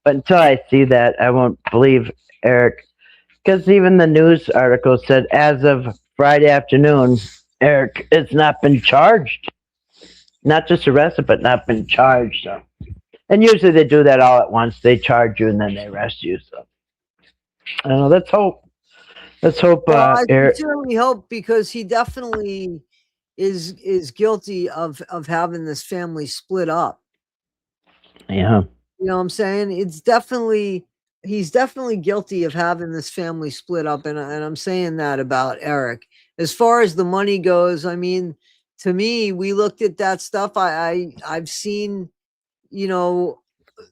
but until I see that, I won't believe Eric, because even the news article said as of Friday afternoon, Eric has not been charged, not just arrested, but not been charged. So. And usually they do that all at once. They charge you and then they arrest you. So I don't know. Let's hope. Let's hope. Well, I Eric. sincerely hope because he definitely is guilty of having this family split up. Yeah. You know what I'm saying? He's definitely guilty of having this family split up, and I'm saying that about Eric. As far as the money goes, I mean, to me, we looked at that stuff. I've seen, you know,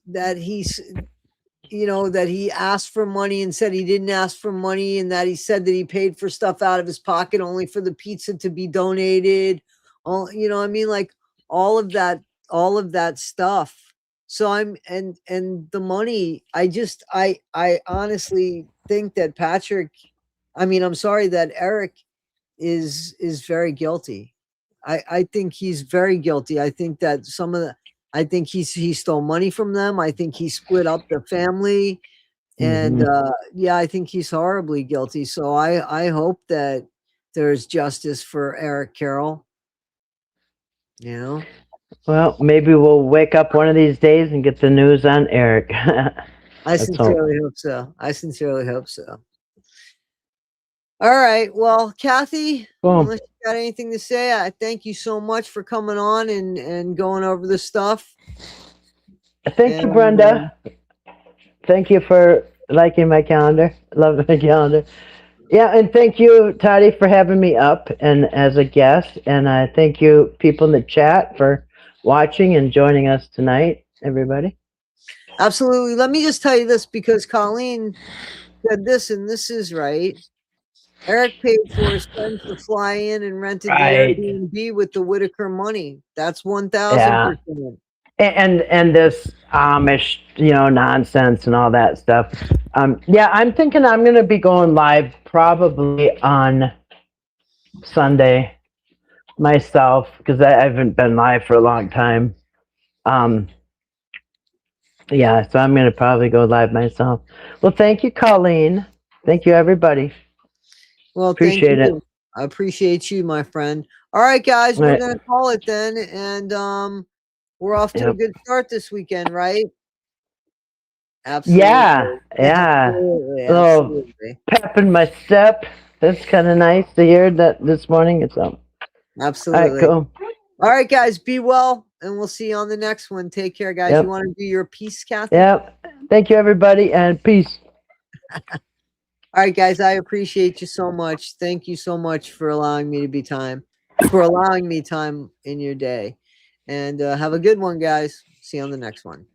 that that he asked for money and said he didn't ask for money, and that he said that he paid for stuff out of his pocket only for the pizza to be donated. All I mean, like all of that stuff. So and the money, I honestly think that I'm sorry that Eric is very guilty. I think he's very guilty. I think that some of I think he stole money from them. I think he split up the family. And yeah, I think he's horribly guilty. So I hope that there's justice for Eric Carroll. You know? Well, maybe we'll wake up one of these days and get the news on Eric. I sincerely hope so. I sincerely hope so. All right. Well, Kathy, unless you got anything to say, I thank you so much for coming on and going over this stuff. Thank you, Brenda. Thank you for liking my calendar. Love my calendar. Yeah, and thank you, Toddy, for having me up and as a guest. And I thank you, people in the chat, for watching and joining us tonight, everybody. Absolutely. Let me just tell you this, because Colleen said this, and this is right. Eric paid for his friends to fly in and rented the Airbnb with the Whitaker money. That's 1,000%. And this Amish, nonsense and all that stuff. Yeah, I'm thinking I'm going to be going live probably on Sunday myself, because I haven't been live for a long time. Yeah, so I'm going to probably go live myself. Well, thank you, Colleen. Thank you, everybody. Well, appreciate it. I appreciate you, my friend. All right, guys, we're going to call it then. And we're off to a good start this weekend, right? Absolutely. Yeah. Absolutely. Little pep in my step. That's kind of nice to hear that this morning. Absolutely. All right, cool. All right, guys, be well, and we'll see you on the next one. Take care, guys. You want to do your peace, Kathy? Yep. Thank you, everybody, and peace. All right, guys, I appreciate you so much. Thank you so much for allowing me time in your day. And have a good one, guys. See you on the next one.